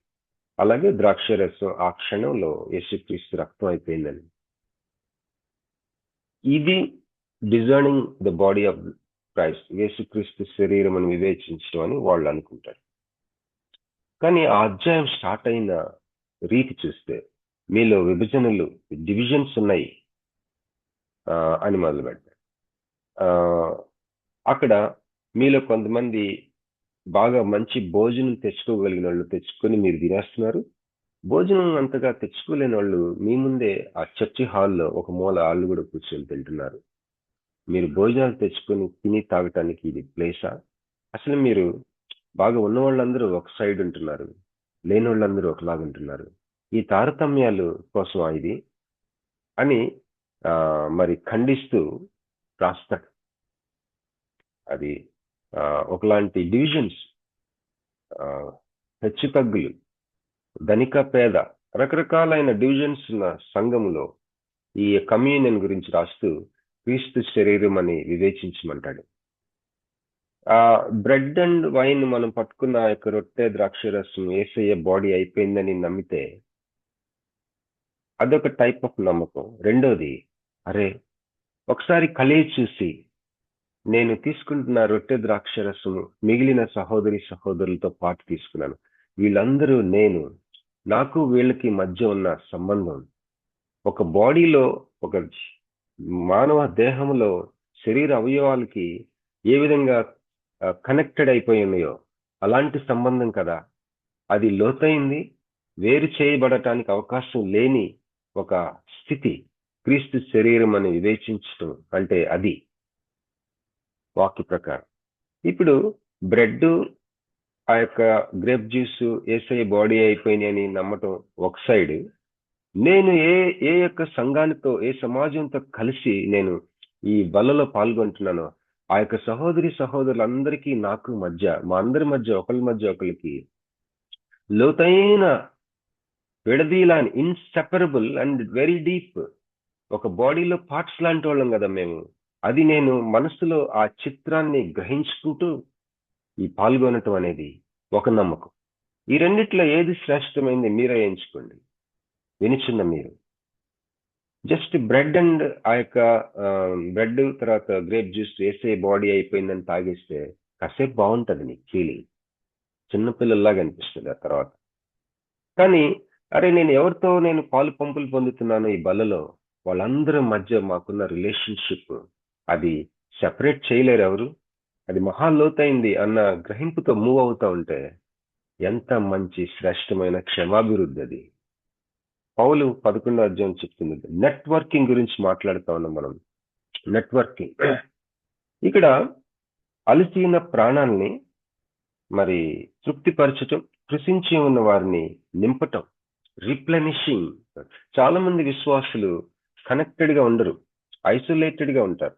అలాగే ద్రాక్షరసం ఆ క్షణంలో యేసుక్రీస్తు రక్తం అయిపోయిందని. ఇది discerning the body of Christ, యేసుక్రీస్తు శరీరం అని వివేచించడం అని వాళ్ళు అనుకుంటారు. కానీ ఆ అధ్యాయం స్టార్ట్ అయిన రీతి చూస్తే మీలో విభజనలు, డివిజన్స్ ఉన్నాయి అని మొదలు పెడతారు. అక్కడ మీలో కొంతమంది బాగా మంచి భోజనం తెచ్చుకోగలిగిన వాళ్ళు తెచ్చుకొని మీరు తినేస్తున్నారు. భోజనం అంతగా తెచ్చుకోలేని వాళ్ళు మీ ముందే ఆ చర్చి హాల్లో ఒక మూల వాళ్ళు కూడా కూర్చొని తింటున్నారు. మీరు భోజనాలు తెచ్చుకొని తిని తాగటానికి ఇది ప్లేసా? అసలు మీరు బాగా ఉన్న వాళ్ళందరూ ఒక సైడ్ ఉంటున్నారు, లేని వాళ్ళందరూ ఒకలాగా ఉంటున్నారు. ఈ తారతమ్యాలు కోసం ఇది అని మరి ఖండిస్తూ రాస్తాడు. అది ఒకలాంటి డివిజన్స్, హెచ్చు తగ్గులు, ధనిక పేద, రకరకాలైన డివిజన్స్ ఉన్న సంఘములో ఈ కమ్యూనియన్ గురించి రాస్తూ క్రీస్తు శరీరం అని వివేచించమంటాడు. ఆ బ్రెడ్ అండ్ వైన్ మనం పట్టుకున్న ఆ యొక్క రొట్టె ద్రాక్షరసం యేసయ్య బాడీ అయిపోయిందని నమ్మితే అదొక టైప్ ఆఫ్ నమ్మకం. రెండోది, అరే ఒకసారి కలిగి చూసి నేను తీసుకుంటున్న రొట్టె ద్రాక్షరసము మిగిలిన సహోదరులతో పాటు తీసుకున్నాను. వీళ్ళందరూ నాకు వీళ్ళకి మధ్య ఉన్న సంబంధం, ఒక బాడీలో, ఒక మానవ దేహంలో శరీర అవయవాలకి ఏ విధంగా కనెక్టెడ్ అయిపోయి ఉన్నాయో అలాంటి సంబంధం కదా. అది లోతైంది, వేరు చేయబడటానికి అవకాశం లేని ఒక స్థితి క్రీస్తు శరీరం అని వివేచించడం అంటే అది వాక్య ప్రకారం. ఇప్పుడు బ్రెడ్, ఆ యొక్క గ్రేప్ జ్యూస్ యేసయ్య బాడీ అయిపోయినాయి అని నమ్మటం ఒక సైడ్, నేను ఏ యొక్క సంఘానితో, ఏ సమాజంతో కలిసి నేను ఈ బలలో పాల్గొంటున్నానో ఆ యొక్క సహోదరులందరికీ నాకు మధ్య, మా అందరి మధ్య, ఒకరి మధ్య ఒకరికి లోతైన విడదీలాని ఇన్సెపరబుల్ అండ్ వెరీ డీప్ ఒక బాడీలో పార్ట్స్ లాంటి వాళ్ళం కదా మేము. అది నేను మనసులో ఆ చిత్రాన్ని గ్రహించుకుంటూ ఈ పాల్గొనటం అనేది ఒక నమ్మకం. ఈ రెండిట్లో ఏది శ్రేష్టమైంది మీరే ఎంచుకోండి. వినిచున్న మీరు జస్ట్ బ్రెడ్ అండ్ ఆ యొక్క బ్రెడ్ తర్వాత గ్రేప్ జ్యూస్ వేసే బాడీ అయిపోయిందని తాగేస్తే కాసేపు బాగుంటుంది నీకు ఫీలింగ్, చిన్నపిల్లల్లాగా అనిపిస్తుంది ఆ తర్వాత. కానీ అరే నేను ఎవరితో నేను పాలు పంపులు పొందుతున్నాను ఈ బలలో, వాళ్ళందరి మధ్య మాకున్న రిలేషన్షిప్ అది సెపరేట్ చేయలేరు ఎవరు. అది మహాలోతైంది అన్న గ్రహింపుతో మూవ్ అవుతా ఉంటే ఎంత మంచి శ్రేష్టమైన క్షమాభివృద్ధి అది. పౌలు 11వ అధ్యాయం చెప్తుంది, నెట్వర్కింగ్ గురించి మాట్లాడుతా ఉన్నాం మనం. నెట్వర్కింగ్ ఇక్కడ అలసిన ప్రాణాలని మరి తృప్తిపరచటం, కృషించి ఉన్న వారిని నింపటం, రిప్లెనిషింగ్. చాలా మంది విశ్వాసులు కనెక్టెడ్ గా ఉండరు, ఐసోలేటెడ్ గా ఉంటారు.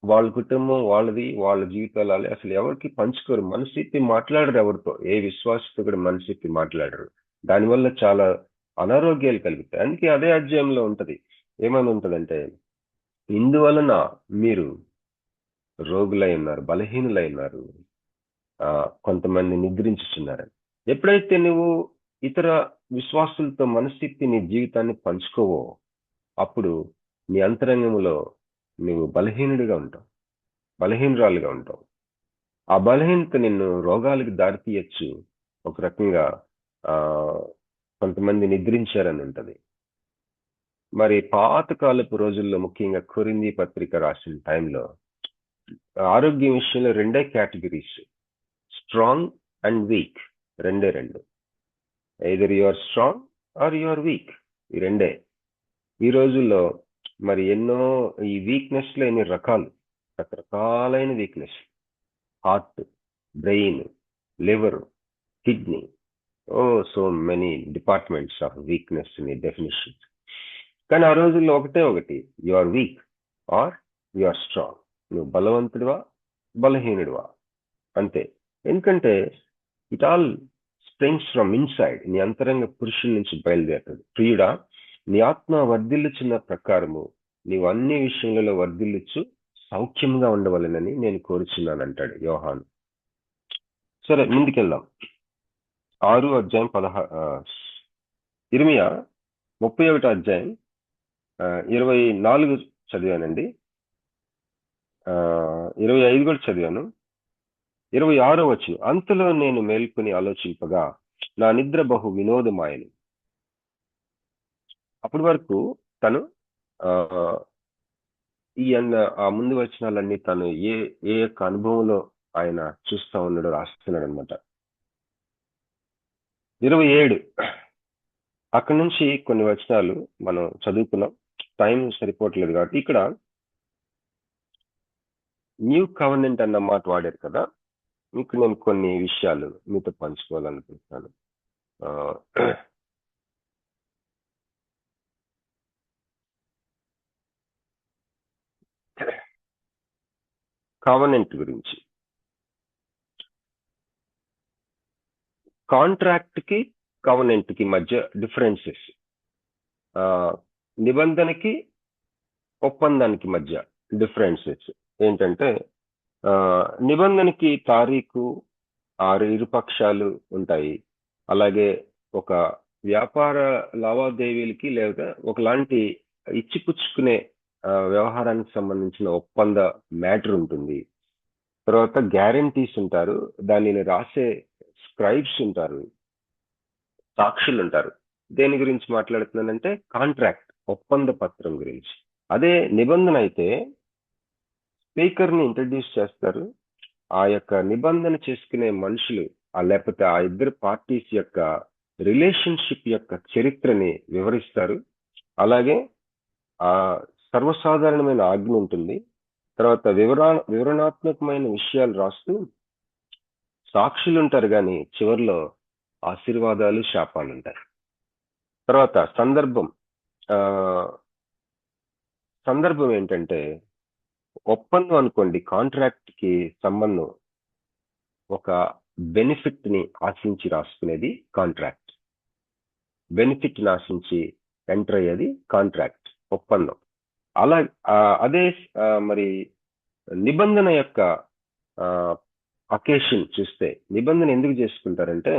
వాళ్ళ కుటుంబం వాళ్ళది, వాళ్ళ జీవితాలు అసలు ఎవరికి పంచుకోరు, మనసిప్పి మాట్లాడరు ఎవరితో. ఏ విశ్వాసతో కూడా మనసిప్పి మాట్లాడరు. దానివల్ల చాలా అనారోగ్యాలు కలుగుతాయి. అందుకే అదే అధ్యాయంలో ఉంటది, ఏమని ఉంటదంటే, ఇందువలన మీరు రోగులై ఉన్నారు, బలహీనులై ఉన్నారు, కొంతమంది నిద్రించుచున్నారు. ఎప్పుడైతే నువ్వు ఇతర విశ్వాసులతో మనసిప్పి నీ జీవితాన్ని పంచుకోవో అప్పుడు నీ అంతరంగంలో నువ్వు బలహీనుడిగా ఉంటావు, బలహీనురాలుగా ఉంటావు. ఆ బలహీనత నిన్ను రోగాలకు దారితీయచ్చు. ఒక రకంగా కొంతమంది నిద్రించారని ఉంటది. మరి పాతకాలపు రోజుల్లో ముఖ్యంగా కొరింథీ పత్రిక రాసిన టైంలో ఆరోగ్యం విషయంలో రెండే కేటగిరీస్, స్ట్రాంగ్ అండ్ వీక్. రెండే. Either you are strong or you are weak. ఈ రెండే. ఈ రోజుల్లో మరి ఎన్నో ఈ వీక్నెస్ లో ఎన్ని రకాలు, రకరకాలైన weakness, heart, brain, liver, kidney, so many departments of weakness in definition. కానీ ఆ రోజుల్లో ఒకటి, you are weak or you are strong. నువ్వు బలవంతుడివా, బలహీనుడివా, అంతే. ఎందుకంటే it all springs from inside. నీ అంతరంగ పురుషుల నుంచి బయలుదేరుతుంది. ప్రియుడా, నీ ఆత్మ వర్ధిల్లుచున్న ప్రకారము నీవు అన్ని విషయంలో వర్ధిల్లుచు సౌఖ్యంగా ఉండవలెనని నేను కోరుచున్నాను అంటాడు యోహాను. సరే ముందుకెళ్దాం. 6వ అధ్యాయం 21 అధ్యాయం 24 చదివానండి, 25 కూడా చదివాను. 26వ వచనం, అంతలో నేను మేల్కొని ఆలోచింపగా నా నిద్ర బహు వినోదమాయను. అప్పటి వరకు తను ఆ ముందు వచనాలన్నీ తను ఏ యొక్క అనుభవంలో ఆయన చూస్తా ఉన్నాడో రాస్తున్నాడు అనమాట. 27 అక్కడి నుంచి కొన్ని వచనాలు మనం చదువుకున్నాం, టైం సరిపోవట్లేదు కాబట్టి ఇక్కడ న్యూ కవెనెంట్ అన్న మాట వాడారు కదా. మీకు నేను కొన్ని విషయాలు మీతో పంచుకోవాలనుకుంటున్నాను. కవెనెంట్ గురించి. కాంట్రాక్ట్ కి కవెనెంట్ కి మధ్య డిఫరెన్సెస్, నిబంధనకి ఒప్పందానికి మధ్య డిఫరెన్సెస్ ఏంటంటే, నిబంధనకి తారీఖు, 6 ఇరుపక్షాలు ఉంటాయి. అలాగే ఒక వ్యాపార లావాదేవీలకి లేదా ఒకలాంటి ఇచ్చిపుచ్చుకునే వ్యవహారానికి సంబంధించిన ఒప్పంద మ్యాటర్ ఉంటుంది. తర్వాత గ్యారంటీస్ ఉంటారు, దానిని రాసే స్క్రైబ్స్ ఉంటారు, సాక్షులు ఉంటారు. దేని గురించి మాట్లాడుతున్నానంటే కాంట్రాక్ట్, ఒప్పంద పత్రం గురించి. అదే నిబంధన అయితే స్పీకర్ని ఇంట్రడ్యూస్ చేస్తారు. ఆ యొక్క నిబంధన చేసుకునే మనుషులు లేకపోతే ఆ ఇద్దరు పార్టీస్ యొక్క రిలేషన్షిప్ యొక్క చరిత్రని వివరిస్తారు. అలాగే ఆ సర్వసాధారణమైన ఆజ్ఞ ఉంటుంది. తర్వాత వివరణాత్మకమైన విషయాలు రాస్తూ సాక్షులు ఉంటారు, కానీ చివరిలో ఆశీర్వాదాలు, శాపాలు ఉంటాయి. తర్వాత సందర్భం ఏంటంటే ఒప్పందం అనుకోండి, కాంట్రాక్ట్ కి సంబంధం ఒక బెనిఫిట్ ని ఆశించి రాసుకునేది కాంట్రాక్ట్. బెనిఫిట్ ని ఆశించి ఎంటర్ అయ్యేది కాంట్రాక్ట్, ఒప్పందం. అలా అదే మరి నిబంధన యొక్క అకేషన్ చూస్తే, నిబంధన ఎందుకు చేసుకుంటారంటే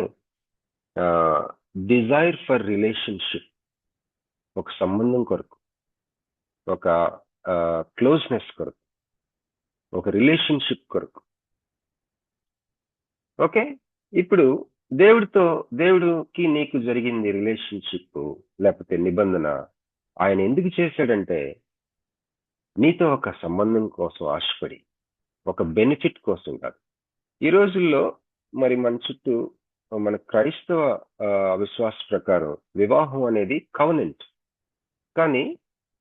డిజైర్ ఫర్ రిలేషన్షిప్, ఒక సంబంధం కొరకు, ఒక క్లోజ్నెస్ కొరకు, ఒక రిలేషన్షిప్ కొరకు. ఓకే, ఇప్పుడు దేవుడికి నీకు జరిగింది రిలేషన్షిప్ లేకపోతే నిబంధన ఆయన ఎందుకు చేశాడంటే నీతో ఒక సంబంధం కోసం ఆశపడి, ఒక బెనిఫిట్ కోసం కాదు. ఈ రోజుల్లో మరి మన చుట్టూ మన క్రైస్తవ విశ్వాస ప్రకారం వివాహం అనేది కవనెంట్, కానీ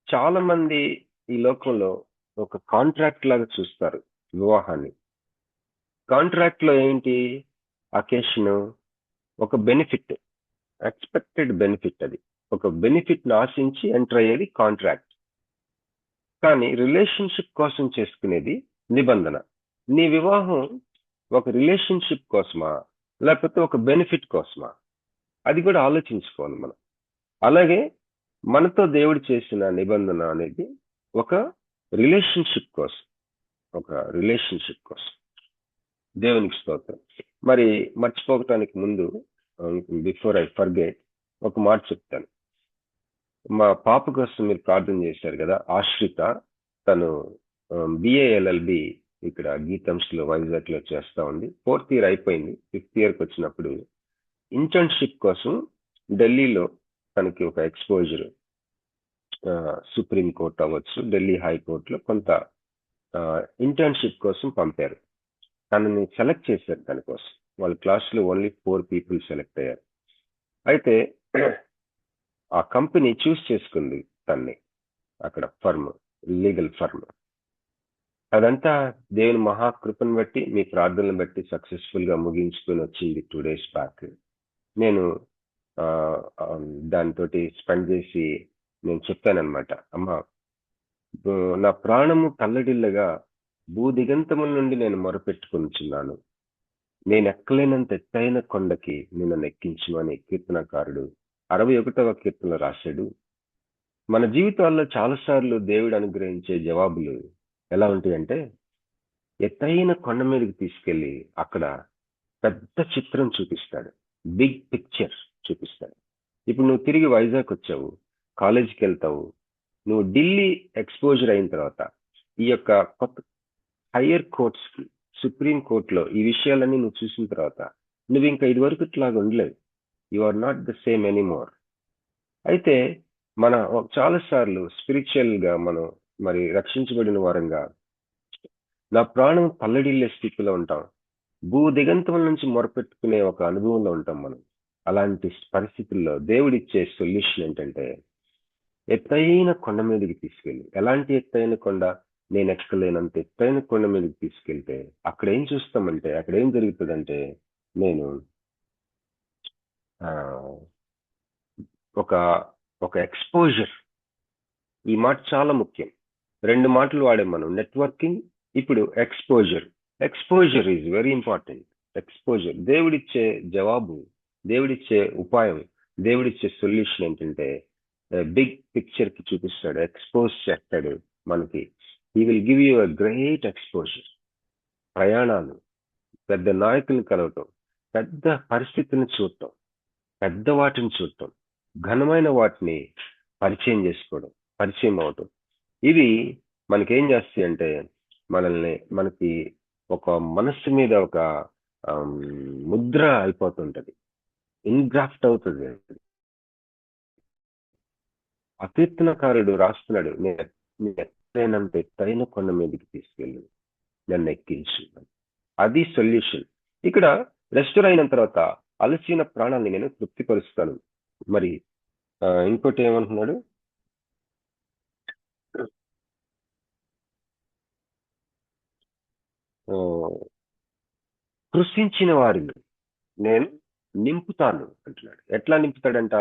చాలా మంది ఈ లోకంలో ఒక కాంట్రాక్ట్ లాగా చూస్తారు వివాహాన్ని. కాంట్రాక్ట్ లో ఏంటి అకేషన్? ఒక బెనిఫిట్, ఎక్స్పెక్టెడ్ బెనిఫిట్. అది ఒక బెనిఫిట్ ని ఆశించి ఎంటర్ అయ్యేది కాంట్రాక్ట్. కానీ రిలేషన్షిప్ కోసం చేసుకునేది నిబంధన. నీ వివాహం ఒక రిలేషన్షిప్ కోసమా లేకపోతే ఒక బెనిఫిట్ కోసమా? అది కూడా ఆలోచించుకోవాలి మనం. అలాగే మనతో దేవుడు చేసిన నిబంధన అనేది ఒక రిలేషన్షిప్ కోసం, ఒక రిలేషన్షిప్ కోసం. దేవునికి స్తోత్రం. మరి మర్చిపోవటానికి ముందు, బిఫోర్ ఐ ఫర్గెట్, ఒక మాట చెప్తాను. మా పాప కోసం మీరు ప్రార్థన చేశారు కదా, ఆశ్రిత. తను BALLB ఇక్కడ గీతంస్ లో వైజాగ్ లో చేస్తా ఉంది. 4th ఇయర్ అయిపోయింది. 5th ఇయర్కి వచ్చినప్పుడు ఇంటర్న్షిప్ కోసం ఢిల్లీలో తనకి ఒక ఎక్స్పోజర్, సుప్రీం కోర్ట్ అవ్వచ్చు, ఢిల్లీ హైకోర్టులో కొంత ఇంటర్న్షిప్ కోసం పంపారు. తనని సెలెక్ట్ చేశారు దానికోసం. వాళ్ళ క్లాస్లో ఓన్లీ 4 people సెలెక్ట్ అయ్యారు. అయితే ఆ కంపెనీ చూస్ చేసుకుంది తన్ని, అక్కడ ఫర్మ్, లీగల్ ఫర్మ్. అదంతా దేవుని మహాకృపను బట్టి, మీ ప్రార్థనలు బట్టి సక్సెస్ఫుల్ గా ముగించుకొని వచ్చింది 2 days బ్యాక్. నేను దాంతో స్పెండ్ చేసి నేను చెప్పానన్నమాట, అమ్మా నా ప్రాణము తల్లడిల్లగా భూదిగంతముల నుండి నేను మొరపెట్టుకొనిచున్నాను, నేను ఎక్కలేనంత ఎత్తైన కొండకి నిన్ను ఎక్కించును అని కీర్తనకారుడు 61వ కీర్తనలో రాశాడు. మన జీవితాల్లో చాలాసార్లు దేవుడు అనుగ్రహించే జవాబులు ఎలా ఉంటాయంటే ఎత్తైన కొండ మీదకి తీసుకెళ్లి అక్కడ పెద్ద చిత్రం చూపిస్తాడు, బిగ్ పిక్చర్ చూపిస్తాడు. ఇప్పుడు నువ్వు తిరిగి వైజాగ్ వచ్చావు, కాలేజీకి వెళ్తావు, నువ్వు ఢిల్లీ ఎక్స్పోజర్ అయిన తర్వాత ఈ యొక్క కొత్త హయ్యర్ కోర్ట్స్ కి, సుప్రీం కోర్టులో ఈ విషయాలన్నీ నువ్వు చూసిన తర్వాత నువ్వు ఇంకా ఇదివరకు ఇట్లాగా ఉండలేవు. You are not the same anymore. అయితే మన చాలాసార్లు స్పిరిచువల్ గా మనం మరి రక్షించబడిన వారంగా నా ప్రాణం తల్లడిల్లే స్థితిలో ఉంటాం, భూ దిగంతముల నుంచి మొరపెట్టుకునే ఒక అనుభవంలో ఉంటాం మనం. అలాంటి పరిస్థితుల్లో దేవుడిచ్చే సొల్యూషన్ ఏంటంటే ఎత్తైన కొండ మీదకి తీసుకెళ్ళి, ఎలాంటి ఎత్తైన కొండ? నేను ఎక్కలేనంత ఎత్తైన కొండ మీదకి తీసుకెళ్తే అక్కడ ఏం చూస్తామంటే, అక్కడ ఏం జరుగుతుందంటే, నేను ఒక ఎక్స్పోజర్. ఈ మాట చాలా ముఖ్యం. 2 మాటలు వాడాం మనం, నెట్వర్కింగ్, ఇప్పుడు exposure. Exposure is very important. Exposure, దేవుడిచ్చే జవాబు, దేవుడిచ్చే ఉపాయం, దేవుడిచ్చే సొల్యూషన్ ఏంటంటే బిగ్ పిక్చర్ కి చూపిస్తాడు, ఎక్స్పోజ్ చేస్తాడు మనకి. He will give you a great exposure. ప్రయాణాలు, పెద్ద నాయకుల్ని కలవటం, పెద్ద పరిస్థితిని చూడటం, పెద్ద వాటిని చూడటం, ఘనమైన వాటిని పరిచయం చేసుకోవడం, పరిచయం అవటం. ఇవి మనకేం చేస్తాయి అంటే మనకి ఒక మనస్సు మీద ఒక ముద్ర అయిపోతుంటది, ఇన్గ్రాఫ్ట్ అవుతుంది. కీర్తనకారుడు రాస్తున్నాడు, నేను ఎత్తైన కొండ మీదకి తీసుకెళ్ళి నన్ను ఎక్కించు. అది సొల్యూషన్. ఇక్కడ రెస్టోర్ అయిన తర్వాత అలసిన ప్రాణాన్ని నేను తృప్తిపరుస్తాను. మరి ఇంకోటి ఏమంటున్నాడు, కృషించిన వారిని నేను నింపుతాను అంటున్నాడు. ఎట్లా నింపుతాడంట?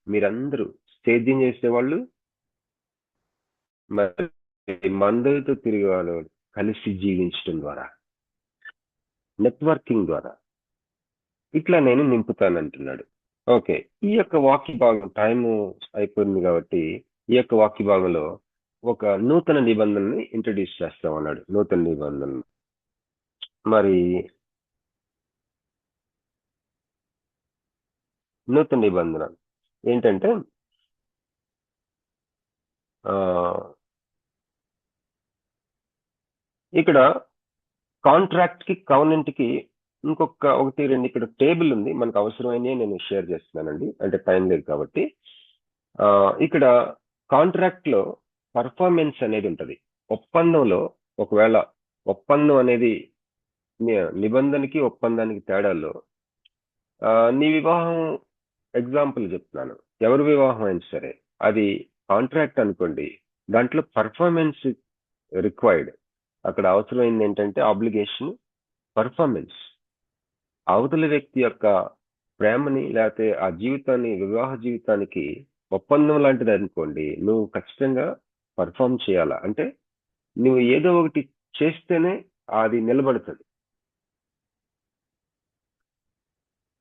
మీరందరూ సేద్యం చేసేవాళ్ళు, మరి మందులతో తిరిగే వాళ్ళు కలిసి జీవించడం ద్వారా, నెట్వర్కింగ్ ద్వారా ఇట్లా నేను నింపుతాను అంటున్నాడు. ఓకే, ఈ యొక్క వాక్య భాగం టైం అయిపోయింది కాబట్టి ఈ యొక్క వాక్య భాగంలో ఒక నూతన నిబంధనని ఇంట్రడ్యూస్ చేస్తాం అన్నాడు. నూతన నిబంధన మరి నూతన నిబంధన ఏంటంటే ఇక్కడ కాంట్రాక్ట్ కి కవనెంట్ కి ఇంకొక 1-2 ఇక్కడ టేబుల్ ఉంది, మనకు అవసరమైనవి నేను షేర్ చేస్తున్నానండి, అంటే టైం లేదు కాబట్టి. ఇక్కడ కాంట్రాక్ట్ లో పర్ఫార్మెన్స్ అనేది ఉంటుంది. ఒప్పందంలో ఒకవేళ ఒప్పందం అనేది నిబంధనకి ఒప్పందానికి తేడాల్లో నీ వివాహం ఎగ్జాంపుల్ చెప్తున్నాను, ఎవరి వివాహం అయినా సరే అది కాంట్రాక్ట్ అనుకోండి, దాంట్లో పర్ఫార్మెన్స్ రిక్వైర్డ్. అక్కడ అవసరమైంది ఏంటంటే ఆబ్లిగేషన్, పర్ఫార్మెన్స్. అవతల వ్యక్తి యొక్క ప్రేమని లేకపోతే ఆ జీవితాన్ని, వివాహ జీవితానికి ఒప్పందం లాంటిది అనుకోండి, నువ్వు ఖచ్చితంగా పర్ఫార్మ్ చేయాలా, అంటే నువ్వు ఏదో ఒకటి చేస్తేనే అది నిలబడుతుంది.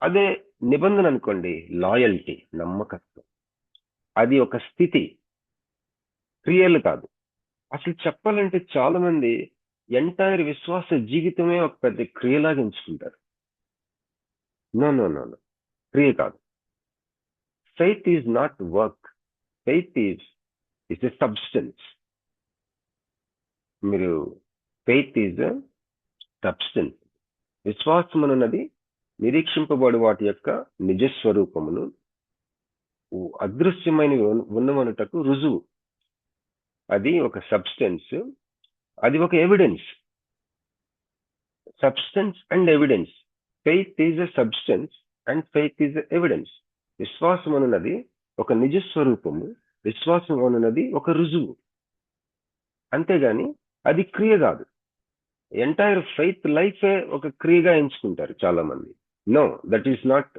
అదే నిబంధన అనుకోండి, లాయల్టీ, నమ్మకత్వం. అది ఒక స్థితి, క్రియలు కాదు. అసలు చెప్పాలంటే చాలా మంది ఎంటైర్ విశ్వాస జీవితమే ఒక పెద్ద క్రియలాగా ఎంచుకుంటారు. నో నో నో నో, క్రియ కాదు. Faith is not work, faith is a substance. మీరు ఫెయిత్ ఈజ్ సబ్స్టెన్స్. విశ్వాసం అన్నది నిరీక్షింపబడు వాటి యొక్క నిజస్వరూపమును అదృశ్యమైన ఉన్నమనుటకు రుజువు. అది ఒక సబ్స్టెన్స్, అది ఒక evidence. Substance and evidence. Faith is a substance and faith is a evidence. విశ్వాసం అనున్నది ఒక నిజస్వరూపము, విశ్వాసం అనున్నది ఒక రుజువు, అంతేగాని అది క్రియ కాదు. ఎంటైర్ ఫెయిత్ లైఫే ఒక క్రియగా ఎంచుకుంటారు చాలా మంది. No, that is not.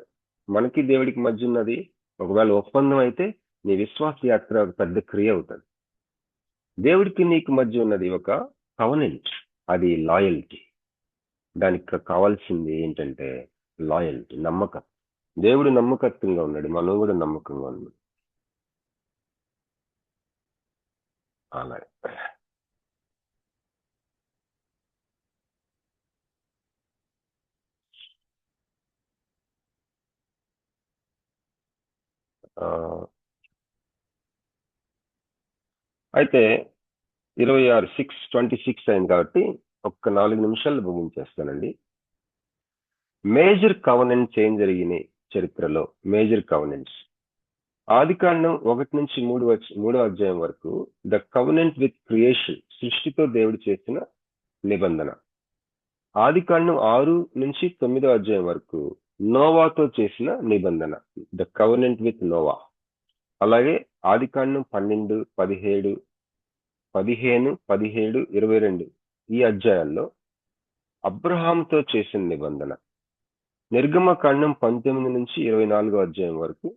మనకి దేవుడికి మధ్య ఉన్నది ఒకవేళ ఒప్పందం అయితే నీ విశ్వాస యాత్ర ఒక పెద్ద క్రియ అవుతుంది. దేవుడికి నీకు మధ్య ఉన్నది ఒక కవనెంట్, అది లాయల్టీ. దానికి కావాల్సింది ఏంటంటే లాయల్టీ, నమ్మకం. దేవుడు నమ్మకత్వంగా ఉన్నాడు, మనం కూడా నమ్మకంగా ఉన్నాడు. అలాగే అయితే 26:26 అయింది కాబట్టి ఒక్క 4 నిమిషాలు ముగించేస్తానండి. మేజర్ కవనెంట్స్ ఏం జరిగినాయి చరిత్రలో? మేజర్ కవనెంట్స్ ఆదికాండం 1-3 అధ్యాయం వరకు ద కవనెంట్ విత్ క్రియేషన్, సృష్టితో దేవుడు చేసిన నిబంధన. ఆదికాండం 6-9 అధ్యాయం వరకు నోవాతో చేసిన నిబంధన, ద కవనెంట్ విత్ నోవా. అలాగే ఆదికాండం 12, 17, 15, 17, 22 ఈ అధ్యాయాల్లో అబ్రహాముతో చేసిన నిబంధన. నిర్గమకాండం 19-24 అధ్యాయం వరకు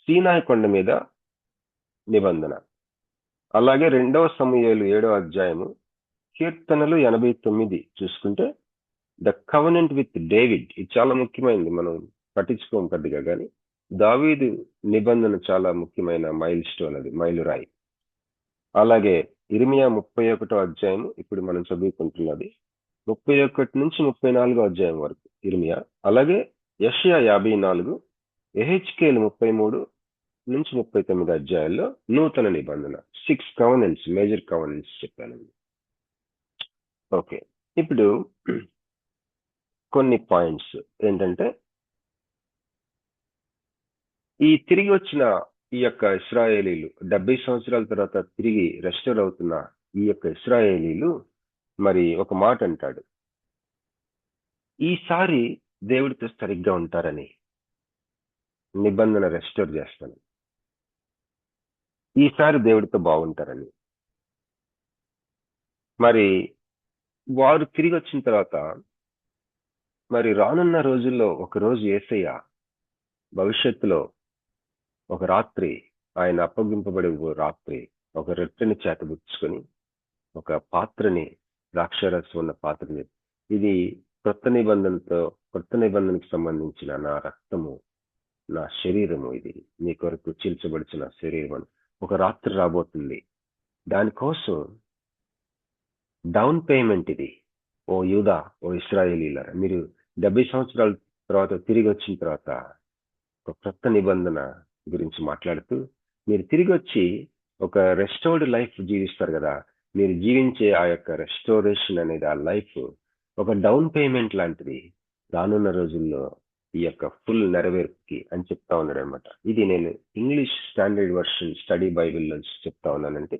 సీనాయి కొండ మీద నిబంధన. అలాగే 2 సమూయేలు 7 అధ్యాయము, కీర్తనలు 89 చూసుకుంటే ద కవనెంట్ విత్ డేవిడ్. ఇది చాలా ముఖ్యమైనది, మనం పట్టించుకోం పెద్దగా, కానీ దావీదు నిబంధన చాలా ముఖ్యమైన మైల్ స్టోన్, అది మైలురాయి. అలాగే ఇర్మియా 31 అధ్యాయం ఇప్పుడు మనం చదువుకుంటున్నది, 31-34 అధ్యాయం వరకు ఇర్మియా. అలాగే యెషయా 54, యెహెజ్కేలు 33, నుంచి 39 అధ్యాయాల్లో నూతన నిబంధన 6 కవనెంట్స్, మేజర్ కవనెంట్స్ చెప్పానండి. ఓకే, ఇప్పుడు కొన్ని పాయింట్స్ ఏంటంటే, ఈ తిరిగి వచ్చిన ఈ యొక్క ఇశ్రాయేలీలు 70 సంవత్సరాల తర్వాత తిరిగి రెస్టోర్ అవుతున్న ఈ యొక్క ఇశ్రాయేలీలు మరి ఒక మాట అంటాడు, ఈసారి దేవుడితో సరిగ్గా ఉంటారని, నిబంధన రెస్టోర్ చేస్తాను, ఈసారి దేవుడితో బాగుంటారని. మరి వారు తిరిగి వచ్చిన తర్వాత మరి రానున్న రోజుల్లో ఒక రోజు యేసయ్య భవిష్యత్తులో ఒక రాత్రి, ఆయన అప్పగింపబడే రాత్రి, ఒక రొట్టెని చేతబుచ్చుకొని ఒక పాత్రని, ద్రాక్షారసం ఉన్న పాత్రని, ఇది కొత్త నిబంధనకి సంబంధించిన నా రక్తము, నా శరీరము, ఇది మీ కొరకు చీల్చబడిచిన శరీరం, ఒక రాత్రి రాబోతుంది. దానికోసం డౌన్ పేమెంట్ ఇది. ఓ యూదా, ఓ ఇశ్రాయేలీలారా, మీరు 70 సంవత్సరాల తర్వాత తిరిగి వచ్చిన తర్వాత ఒక కొత్త నిబంధన గురించి మాట్లాడుతూ, మీరు తిరిగి వచ్చి ఒక రెస్టోర్డ్ లైఫ్ జీవిస్తారు కదా, మీరు జీవించే ఆ యొక్క రెస్టోరేషన్ అనేది, ఆ లైఫ్ ఒక డౌన్ పేమెంట్ లాంటిది రానున్న రోజుల్లో ఈ యొక్క ఫుల్ నెరవేర్పుకి అని చెప్తా ఉన్నాడు అనమాట. ఇది నేను English standard version study Bible నుంచి చెప్తా ఉన్నానంటే,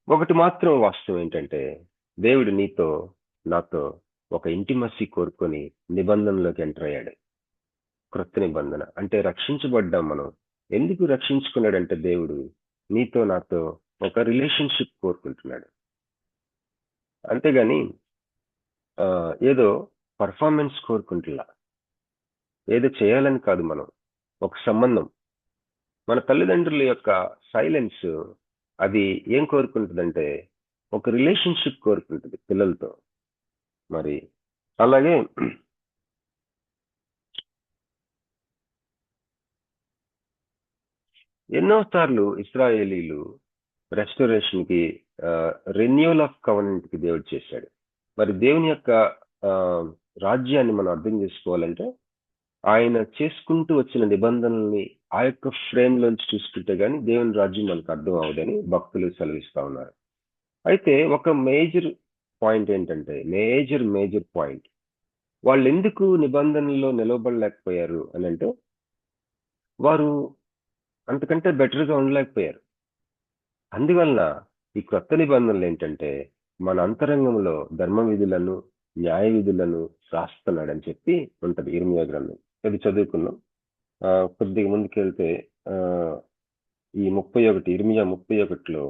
ఒకటి మాత్రం వాస్తవం ఏంటంటే, దేవుడు నీతో నాతో ఒక ఇంటిమసీ కోరుకొని నిబంధనలోకి ఎంటర్ అయ్యాడు. క్రొత్త నిబంధన అంటే రక్షించబడ్డాం మనం. ఎందుకు రక్షించుకున్నాడంటే, దేవుడు నీతో నాతో ఒక రిలేషన్షిప్ కోరుకుంటున్నాడు. అంతేగాని ఏదో పర్ఫార్మెన్స్ కోరుకుంటున్నా, ఏదో చేయాలని కాదు. మనం ఒక సంబంధం, మన తల్లిదండ్రుల యొక్క సైలెన్స్ అది ఏం కోరుకుంటుందంటే ఒక రిలేషన్షిప్ కోరుకుంటుంది పిల్లలతో. మరి అలాగే ఎన్నోసార్లు ఇశ్రాయేలీలు రెస్టోరేషన్ కి, రెన్యూవల్ ఆఫ్ కవెనెంట్ కి దేవుడు చేశాడు. మరి దేవుని యొక్క రాజ్యాన్ని మనం అర్థం చేసుకోవాలంటే, ఆయన చేసుకుంటూ వచ్చిన నిబంధనల్ని ఆ యొక్క ఫ్రేమ్ లోంచి చూసుకుంటే గానీ దేవుని రాజ్యం మనకు అర్థం అవదని భక్తులు సెలవిస్తా ఉన్నారు. అయితే ఒక మేజర్ పాయింట్ ఏంటంటే, మేజర్ పాయింట్, వాళ్ళు ఎందుకు నిబంధనల్లో నిలవబడలేకపోయారు అని అంటే, వారు అంతకంటే బెటర్గా ఉండలేకపోయారు. అందువల్ల ఈ కొత్త నిబంధనలు ఏంటంటే, మన అంతరంగంలో ధర్మ విధులను, న్యాయ విధులను రాస్తున్నాడని చెప్పి ఉంటది ఇర్మియా గ్రంథం. అది చదువుకున్నాం. కొద్దిగా ముందుకెళ్తే ఈ 31 ఇర్మియా 31లో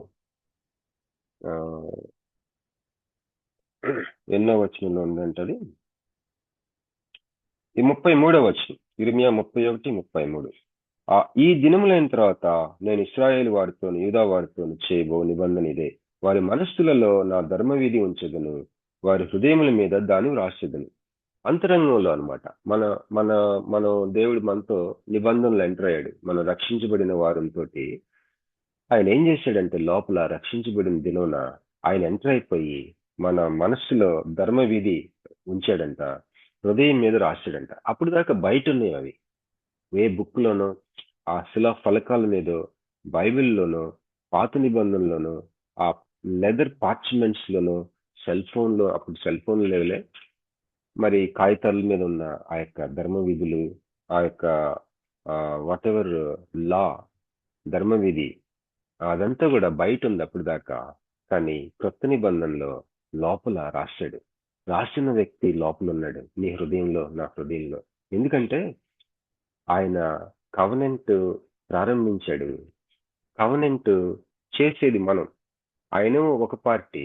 ఎన్నో వచనంలో ఉందంటది, ఈ 33వ వచనం, ఇర్మియా 31:33. ఈ దినములైన తర్వాత నేను ఇశ్రాయేలు వారితోను యూదా వారితోను చేయబో నిబంధన ఇదే, వారి మనస్సులలో నా ధర్మవిధి ఉంచదను, వారి హృదయముల మీద దాన్ని వ్రాసేదను. అంతరంగంలో అనమాట. మన దేవుడు మనతో నిబంధనలు ఎంటర్ అయ్యాడు. మనం రక్షించబడిన వారంతో ఆయన ఏం చేశాడంటే, లోపల రక్షించబడిన దినమున ఆయన ఎంటర్ అయిపోయి మన మనస్సులో ధర్మవిధి ఉంచాడంట, హృదయం మీద రాశాడంట. అప్పుడు దాకా బయట ఉన్నాయి అవి, ఏ బుక్ లోనో, ఆ శిలా ఫలకాల మీదో, బైబిల్లోనో, పాత నిబంధనలోనో, ఆ లెదర్ పార్చ్మెంట్స్ లోనో, సెల్ ఫోన్ లో, అప్పుడు సెల్ ఫోన్ లేవులే, మరి కాగితాల మీద ఉన్న ఆ యొక్క ధర్మ విధులు, ఆ యొక్క వాట్ ఎవర్ లా, ధర్మవిధి, అదంతా కూడా బయట ఉంది అప్పుడు దాకా. కానీ కొత్త నిబంధనలో లోపల రాశాడు. రాసిన వ్యక్తి లోపల ఉన్నాడు, నీ హృదయంలో, నా హృదయంలో. ఎందుకంటే ఆయన కవనెంట్ ప్రారంభించాడు. కవనెంట్ చేసేది మనం. ఆయనేమో ఒక పార్టీ,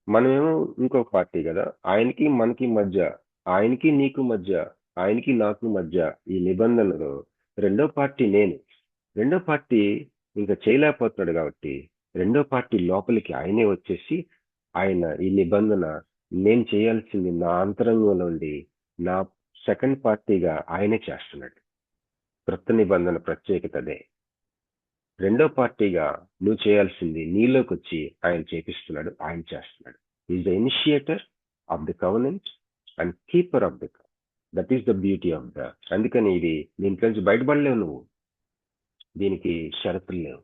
మనమేమో ఇంకొక పార్టీ కదా. ఆయనకి మనకి మధ్య, ఆయనకి నీకు మధ్య, ఆయనకి నాకు మధ్య ఈ నిబంధనలో రెండో పార్టీ నేను. రెండో పార్టీ ఇంకా చేయలేకపోతున్నాడు కాబట్టి రెండో పార్టీ లోపలికి ఆయనే వచ్చేసి, ఆయన ఈ నిబంధన నేను చేయాల్సింది నా అంతరంగంలో ఉండి నా సెకండ్ పార్టీగా ఆయనే చేస్తున్నాడు. క్రొత్త నిబంధన ప్రత్యేకత అదే. రెండో పార్టీగా నువ్వు చేయాల్సింది నీలోకి వచ్చి ఆయన చేపిస్తున్నాడు, ఆయన చేస్తున్నాడు. Is the initiator of the covenant and keeper of the covenant. That is the beauty of the. అందుకని ఇది దీంట్లో నుంచి బయటపడలేవు నువ్వు. దీనికి షరతులు లేవు.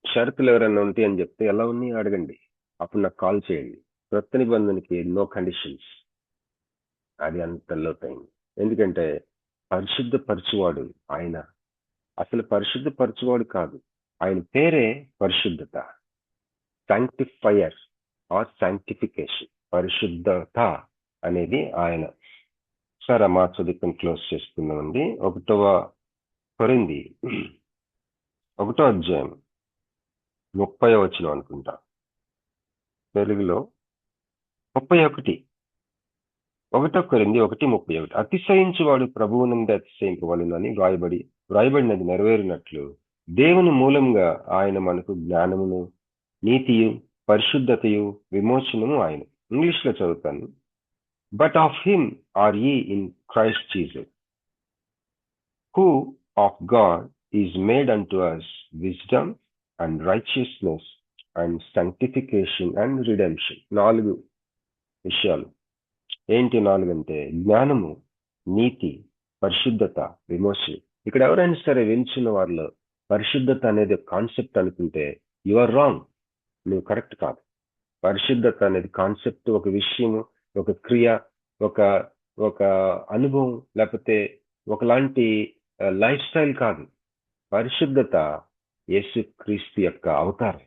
షరతులు ఎవరైనా ఉంటాయి అని చెప్తే ఎలా ఉన్నాయి అడగండి, అప్పుడు నాకు కాల్ చేయండి. కొత్త నిబంధనకి నో కండిషన్స్. అది అంత లోతైంది. ఎందుకంటే పరిశుద్ధ పరచువాడు ఆయన. అసలు పరిశుద్ధ పరచువాడు కాదు, ఆయన పేరే పరిశుద్ధత. శాంక్టిఫైయర్ ఆర్ శాంక్టిఫికేషన్, పరిశుద్ధత అనేది ఆయన. సరే, మా చదువుకొని క్లోజ్ చేసుకుందామండి. 1వ కొరింథీ 1వ అధ్యాయం 30వ వచనం అనుకుంటా, తెలుగులో 31. 1వ కొరింథీ 1:31. అతిశయించువాడు ప్రభువునందు అతిశయింపవలెను అని వ్రాయబడినది నెరవేరినట్లు దేవుని మూలంగా ఆయన మనకు జ్ఞానమును, నీతియు, పరిశుద్ధతయు, విమోచనము ఆయన. ఇంగ్లీష్ లో చదువుతాను. But of him or ye in Christ Jesus, who of God is made unto us wisdom and righteousness and sanctification and redemption. 4 విషయాలు. ఏంటి 4 అంటే జ్ఞానము, నీతి, పరిశుద్ధత, విమోచన. ఇక్కడ ఎవరైనా సరే వించిన వారిలో పరిశుద్ధత అనేది కాన్సెప్ట్ అనుకుంటే యు ఆర్ రాంగ్, నువ్వు కరెక్ట్ కాదు. పరిశుద్ధత అనేది కాన్సెప్ట్, ఒక విషయము, ఒక క్రియ, ఒక అనుభవం, లేకపోతే ఒకలాంటి లైఫ్ స్టైల్ కాదు. పరిశుద్ధత యేసుక్రీస్తు యొక్క అవతారం.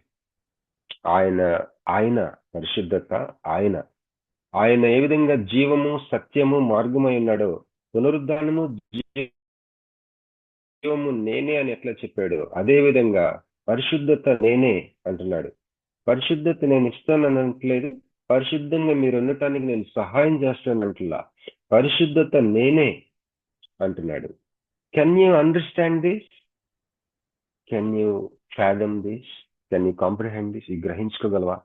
ఆయన పరిశుద్ధత ఆయన ఏ విధంగా జీవము, సత్యము, మార్గమై ఉన్నాడో, పునరుద్ధానము, జీవము నేనే అని ఎట్లా చెప్పాడు, అదే విధంగా పరిశుద్ధత నేనే అంటున్నాడు. పరిశుద్ధత నేను ఇస్తానని అనట్లేదు, పరిశుద్ధంగా మీరు ఉండటానికి నేను సహాయం చేస్తానంటున్నా. పరిశుద్ధత నేనే అంటున్నాడు. Can you understand this? Can you fathom this? Can you comprehend this? ఇది గ్రహించుకోగలవా?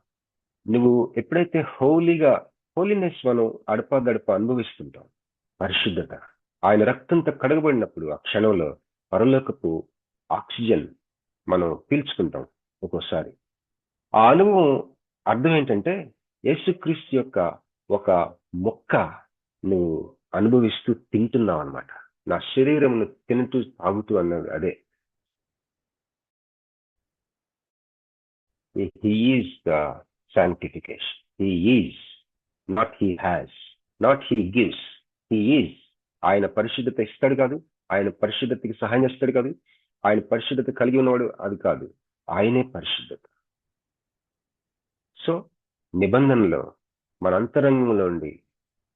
నువ్వు ఎప్పుడైతే హోలీనెస్ మనం అడపాదడప అనుభవిస్తుంటాం, పరిశుద్ధత ఆయన రక్తంతో కడగబడినప్పుడు ఆ క్షణంలో పరలోకపు ఆక్సిజన్ మనం పీల్చుకుంటాం. ఒక్కోసారి ఆ అనుభవం అర్థం ఏంటంటే యేసుక్రీస్తు యొక్క ఒక మొక్క నువ్వు అనుభవిస్తూ తింటున్నావు అన్నమాట. నా శరీరమును తింటూ తాగుతూ అన్నాడు. అదే he is the sanctification. He is, not he has, not he gives. He is. ఆయన పరిశుద్ధత ఇస్తాడు కాదు, ఆయన పరిశుద్ధతకి సహాయం చేస్తాడు కాదు, ఆయన పరిశుద్ధత కలిగి ఉన్నవాడు అది కాదు, ఆయనే పరిశుద్ధత. సో నిబంధనలో మన అంతరంగంలో ఉండి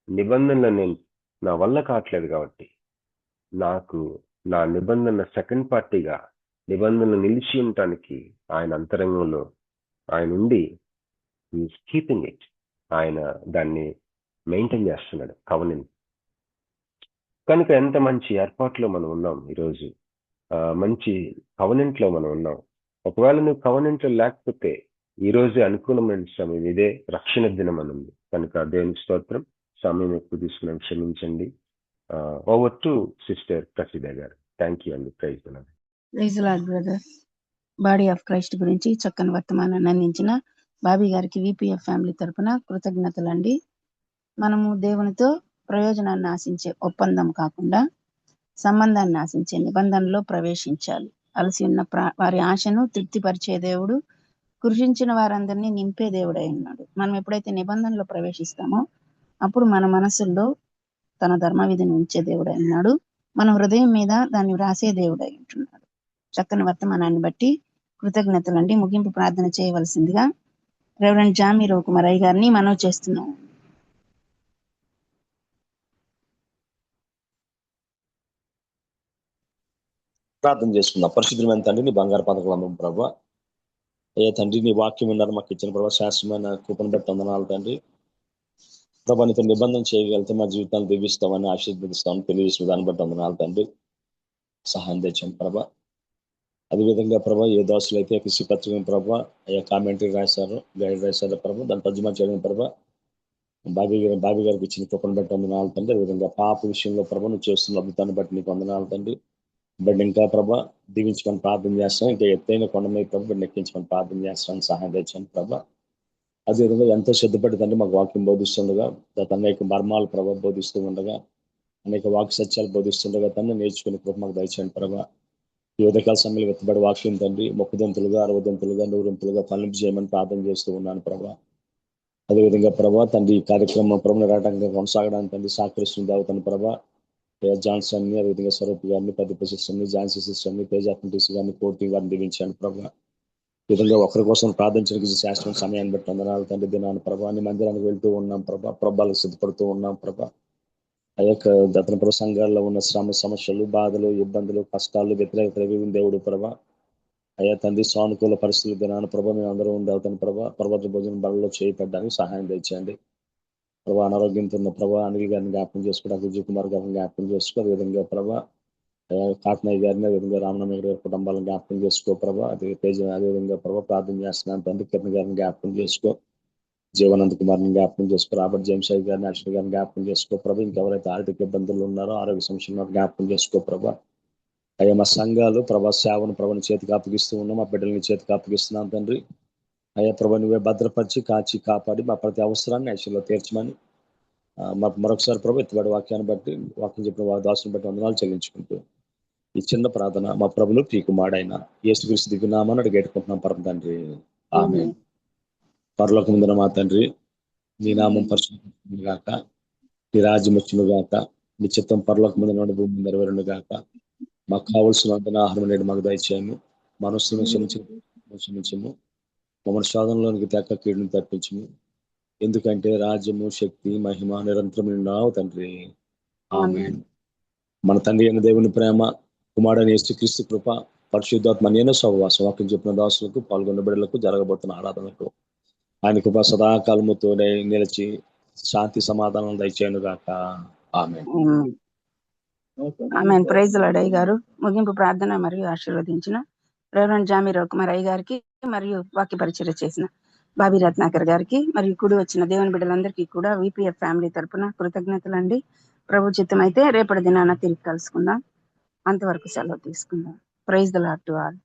నిబంధనలు నేను నా వల్ల కావట్లేదు కాబట్టి నాకు నా నిబంధన సెకండ్ పార్టీగా నిబంధనలు నిలిచి ఉండటానికి ఆయన అంతరంగంలో ఆయన ఉండి ఈజ్ కీపింగ్ ఇట్, ఆయన దాన్ని మెయింటైన్ చేస్తున్నాడు, కవనెంట్. కనుక ఎంత మంచి ఏర్పాట్లో మనం ఉన్నాం ఈరోజు, మంచి కవనెంట్లో మనం ఉన్నాం. ఒకవేళ నువ్వు కవనెంట్లో లేకపోతే ఈ రోజే అనుకూలమైన సమయం, ఇదే రక్షణ దినం అని ఉంది. కనుక దేవుని స్తోత్రం. సమయం ఎక్కువ తీసుకున్నాం, క్షమించండి. ఓవర్ టు సిస్టర్ ప్రసిద్ధ గారు. థ్యాంక్ యూ అండి. Praise the Lord. Praise the Lord brother. Body of Christ గురించి చక్కని వర్తమానాన్ని అందించిన బాబీ గారికి విపిఎఫ్ ఫ్యామిలీ తరపున కృతజ్ఞతలండి. మనము దేవునితో ప్రయోజనాన్ని ఆశించే ఒప్పందం కాకుండా సంబంధాన్ని ఆశించే నిబంధనలో ప్రవేశించాలి. అలసి ఉన్న వారి ఆశను తృప్తిపరిచే దేవుడు, కృషించిన వారందరినీ నింపే దేవుడై ఉన్నాడు. మనం ఎప్పుడైతే నిబంధనలో ప్రవేశిస్తామో అప్పుడు మన మనసుల్లో తన ధర్మవిధిని ఉంచే దేవుడై ఉన్నాడు. మన హృదయం మీద దాన్ని వ్రాసే దేవుడై ఉంటున్నాడు. చక్కని వర్తమానాన్ని బట్టి కృతజ్ఞతలండి. ముగింపు ప్రార్థన చేయవలసిందిగా రెవరెండ్ జామీ రవికుమారయ్య గారిని మనవి చేస్తున్నాం. ప్రార్థన చేసుకుందాం. పరిశుద్ధమైన తండ్రి, నీ బంగారు పథకం ప్రభావ, అయ్యా తండ్రి, నీ వాక్యం ఉన్నారు మాకు ఇచ్చిన ప్రభావ, శాస్త్రమైన కృపను బట్టి వందనాలు తండ్రి. ప్రభా, నీతో నిబంధన చేయగలిగితే మా జీవితాన్ని దీవిస్తామని ఆశీర్వదిస్తామని తెలియజేసిన దాన్ని బట్టి వందనాలు తండ్రి. సహాయం తెచ్చాను ప్రభా. అదేవిధంగా ప్రభా, ఏ దాసులు అయితే కృషి పత్రిక ప్రభా అయ్యా కామెంటరీ రాశారు, గైడ్ రాశారు ప్రభా, దాన్ని తర్జుమా చేయడం ప్రభా బాబీ గారికి ఇచ్చిన కృపను బట్టి వందనాలు తండ్రి. అదేవిధంగా పాప విషయంలో ప్రభా నువ్వు చేస్తున్న అద్భుతాన్ని బట్టి నీకు వందనాలు తండ్రి. బట్ ఇంకా ప్రభా దీవించుకొని ప్రార్థన చేస్తాం. ఇంకా ఎత్తైన కొండ మీద ప్రభా ఎక్కించుకొని ప్రార్థన చేస్తాను. సహాయం తెచ్చాను ప్రభా. అదేవిధంగా ఎంతో సిద్ధపడి తండ్రి మాకు వాక్యం బోధిస్తుండగా అనేక మర్మాలు ప్రభావ బోధిస్తూ ఉండగా అనేక వాక్య సత్యాలు బోధిస్తుండగా తండ్రి నేర్చుకునే కృప మాకు దయచేయండి ప్రభావ. ఈ ఉదయకాల సమయంలో వెత్తబడి వాక్యం తండ్రి 30 60 100 ఫలింపు చేయమని ప్రార్థన చేస్తూ ఉన్నాను ప్రభా. అదేవిధంగా ప్రభా తండ్రి ఈ కార్యక్రమం ప్రభుత్వ రాటంగా కొనసాగడానికి తండ్రి సహకరిస్తుంది అవుతాను ప్రభా. జాన్సన్ ని అదేవిధంగా స్వరూప్ గారిని పెద్ద సిస్టర్ని ఝాన్సీ సిస్టర్ని తేజ టీసీ గారిని కోర్టు గారిని దీవించాను ప్రభా. ఈ విధంగా ఒకరి కోసం ప్రార్థించడానికి శాశ్వత సమయాన్ని బట్టి వందనాలు తండ్రి. దినాన్ని ప్రభాని మందిరానికి వెళ్తూ ఉన్నాం ప్రభా, ప్రభాలకు సిద్ధపడుతూ ఉన్నాం ప్రభా. ఆ యొక్క దత్తన ప్రభు సంఘాల్లో ఉన్న శ్రమ సమస్యలు బాధలు ఇబ్బందులు కష్టాలు వ్యతిరేకత దేవుడు ప్రభా. అయ్యా తండ్రి సానుకూల పరిస్థితులు దినాన్ని ప్రభా మేము అందరూ ఉంది అవుతాను ప్రభా. పర్వత భోజనం బలలో చేయబడ్డానికి సహాయం తెచ్చండి ప్రభా. అనారోగ్యంతో ఉన్న ప్రభా అనిల్ గారిని జ్ఞాపకం చేసుకోవడం, విజయ్ కుమార్ గారిని జ్ఞాపకం చేసుకో. అదేవిధంగా ప్రభా కాట్నాయ్ గారిని అదేవిధంగా రామనమ్మ గారి కుటుంబాలను జ్ఞాపకం చేసుకో ప్రభా. అదేవిధంగా ప్రభా ప్రార్థన చేస్తున్నాను తండ్రి. కిరణ్ గారిని జ్ఞాపకం చేసుకో, జీవనంద్ కుమార్ని జ్ఞాపకం చేసుకో, రాబర్ట్ జేమ్స్ గారిని అశ్విని గారిని జ్ఞాపకం చేసుకో ప్రభా. ఇంకెవరైతే ఆర్థిక ఇబ్బందులు ఉన్నారో ఆరోగ్య సమస్యలు జ్ఞాపకం చేసుకో ప్రభా. అయ్యా మా సంఘాలు ప్రభా సేవను ప్రభుని చేతికి అప్పగిస్తూ ఉన్నాం, మా బిడ్డలని చేతికి అప్పగిస్తున్నాం తండ్రి. అయ్యా ప్రభా నువ్వే భద్రపరిచి కాచి కాపాడి మా ప్రతి అవసరాన్ని ఐశ్వర్యంలో తీర్చమని మాకు మరొకసారి ప్రభు ఎత్తుబడి వాక్యాన్ని బట్టి వాక్యం చెప్పిన దాసుని బట్టి వందనాలు చెల్లించుకుంటూ ఈ చిన్న ప్రార్థన మా ప్రభులు పీకుమాడైన యేసుక్రీస్తు దిగునామని అడిగేట్టుకుంటున్నాం పరమ తండ్రి, ఆమేన్. పరలోకమందున మా తండ్రి, నీ నామం పరిశుద్ధం గాక, నీ రాజ్యం వచ్చును గాక, నీ చిత్తం పరలోకమందున భూమి నెరవేరును గాక. మాకు కావలసిన ఆహారం నేడు మాకు దయచేయము, మనస్సును క్షమించము, మమ్మల్ని శోధనలోనికి తెక్క కీడును తప్పించము. ఎందుకంటే రాజ్యము శక్తి మహిమ నిరంతరం ఉన్నావు తండ్రి, ఆమేన్. మన తండ్రి అయిన దేవుని ప్రేమ, కుమారుడైన యేసుక్రీస్తు కృప, పరిశుద్ధాత్మ నేను సహవాసం వాక్యం చెప్పిన దాసులకు పాల్గొన్న బిడ్డలకు జరగబోతున్న ఆరాధనకు ఆయన కృప సదాకాలముతో నిలిచి శాంతి సమాధానం దయచేయను గాక, ఆమేన్. ఆమేన్. ప్రైజ్ లార్డ్ అయ్య గారు ముగింపు ప్రార్థన మరియు ఆశీర్వదించిన రెవరెండ్ జామీర్ కుమార్ అయ్య గారికి మరియు వాక్య పరిచర్య చేసిన బాబీ రత్నాకర్ గారికి మరియు కూడి వచ్చిన దేవుని బిడ్డలందరికీ కూడా విపిఎఫ్ ఫ్యామిలీ తరపున కృతజ్ఞతలండి. ప్రభు చిత్తం అయితే రేపటి దినాన తిరిగి కలుసుకుందాం. అంతవరకు సెలవు తీసుకుందాం. Praise the Lord to all.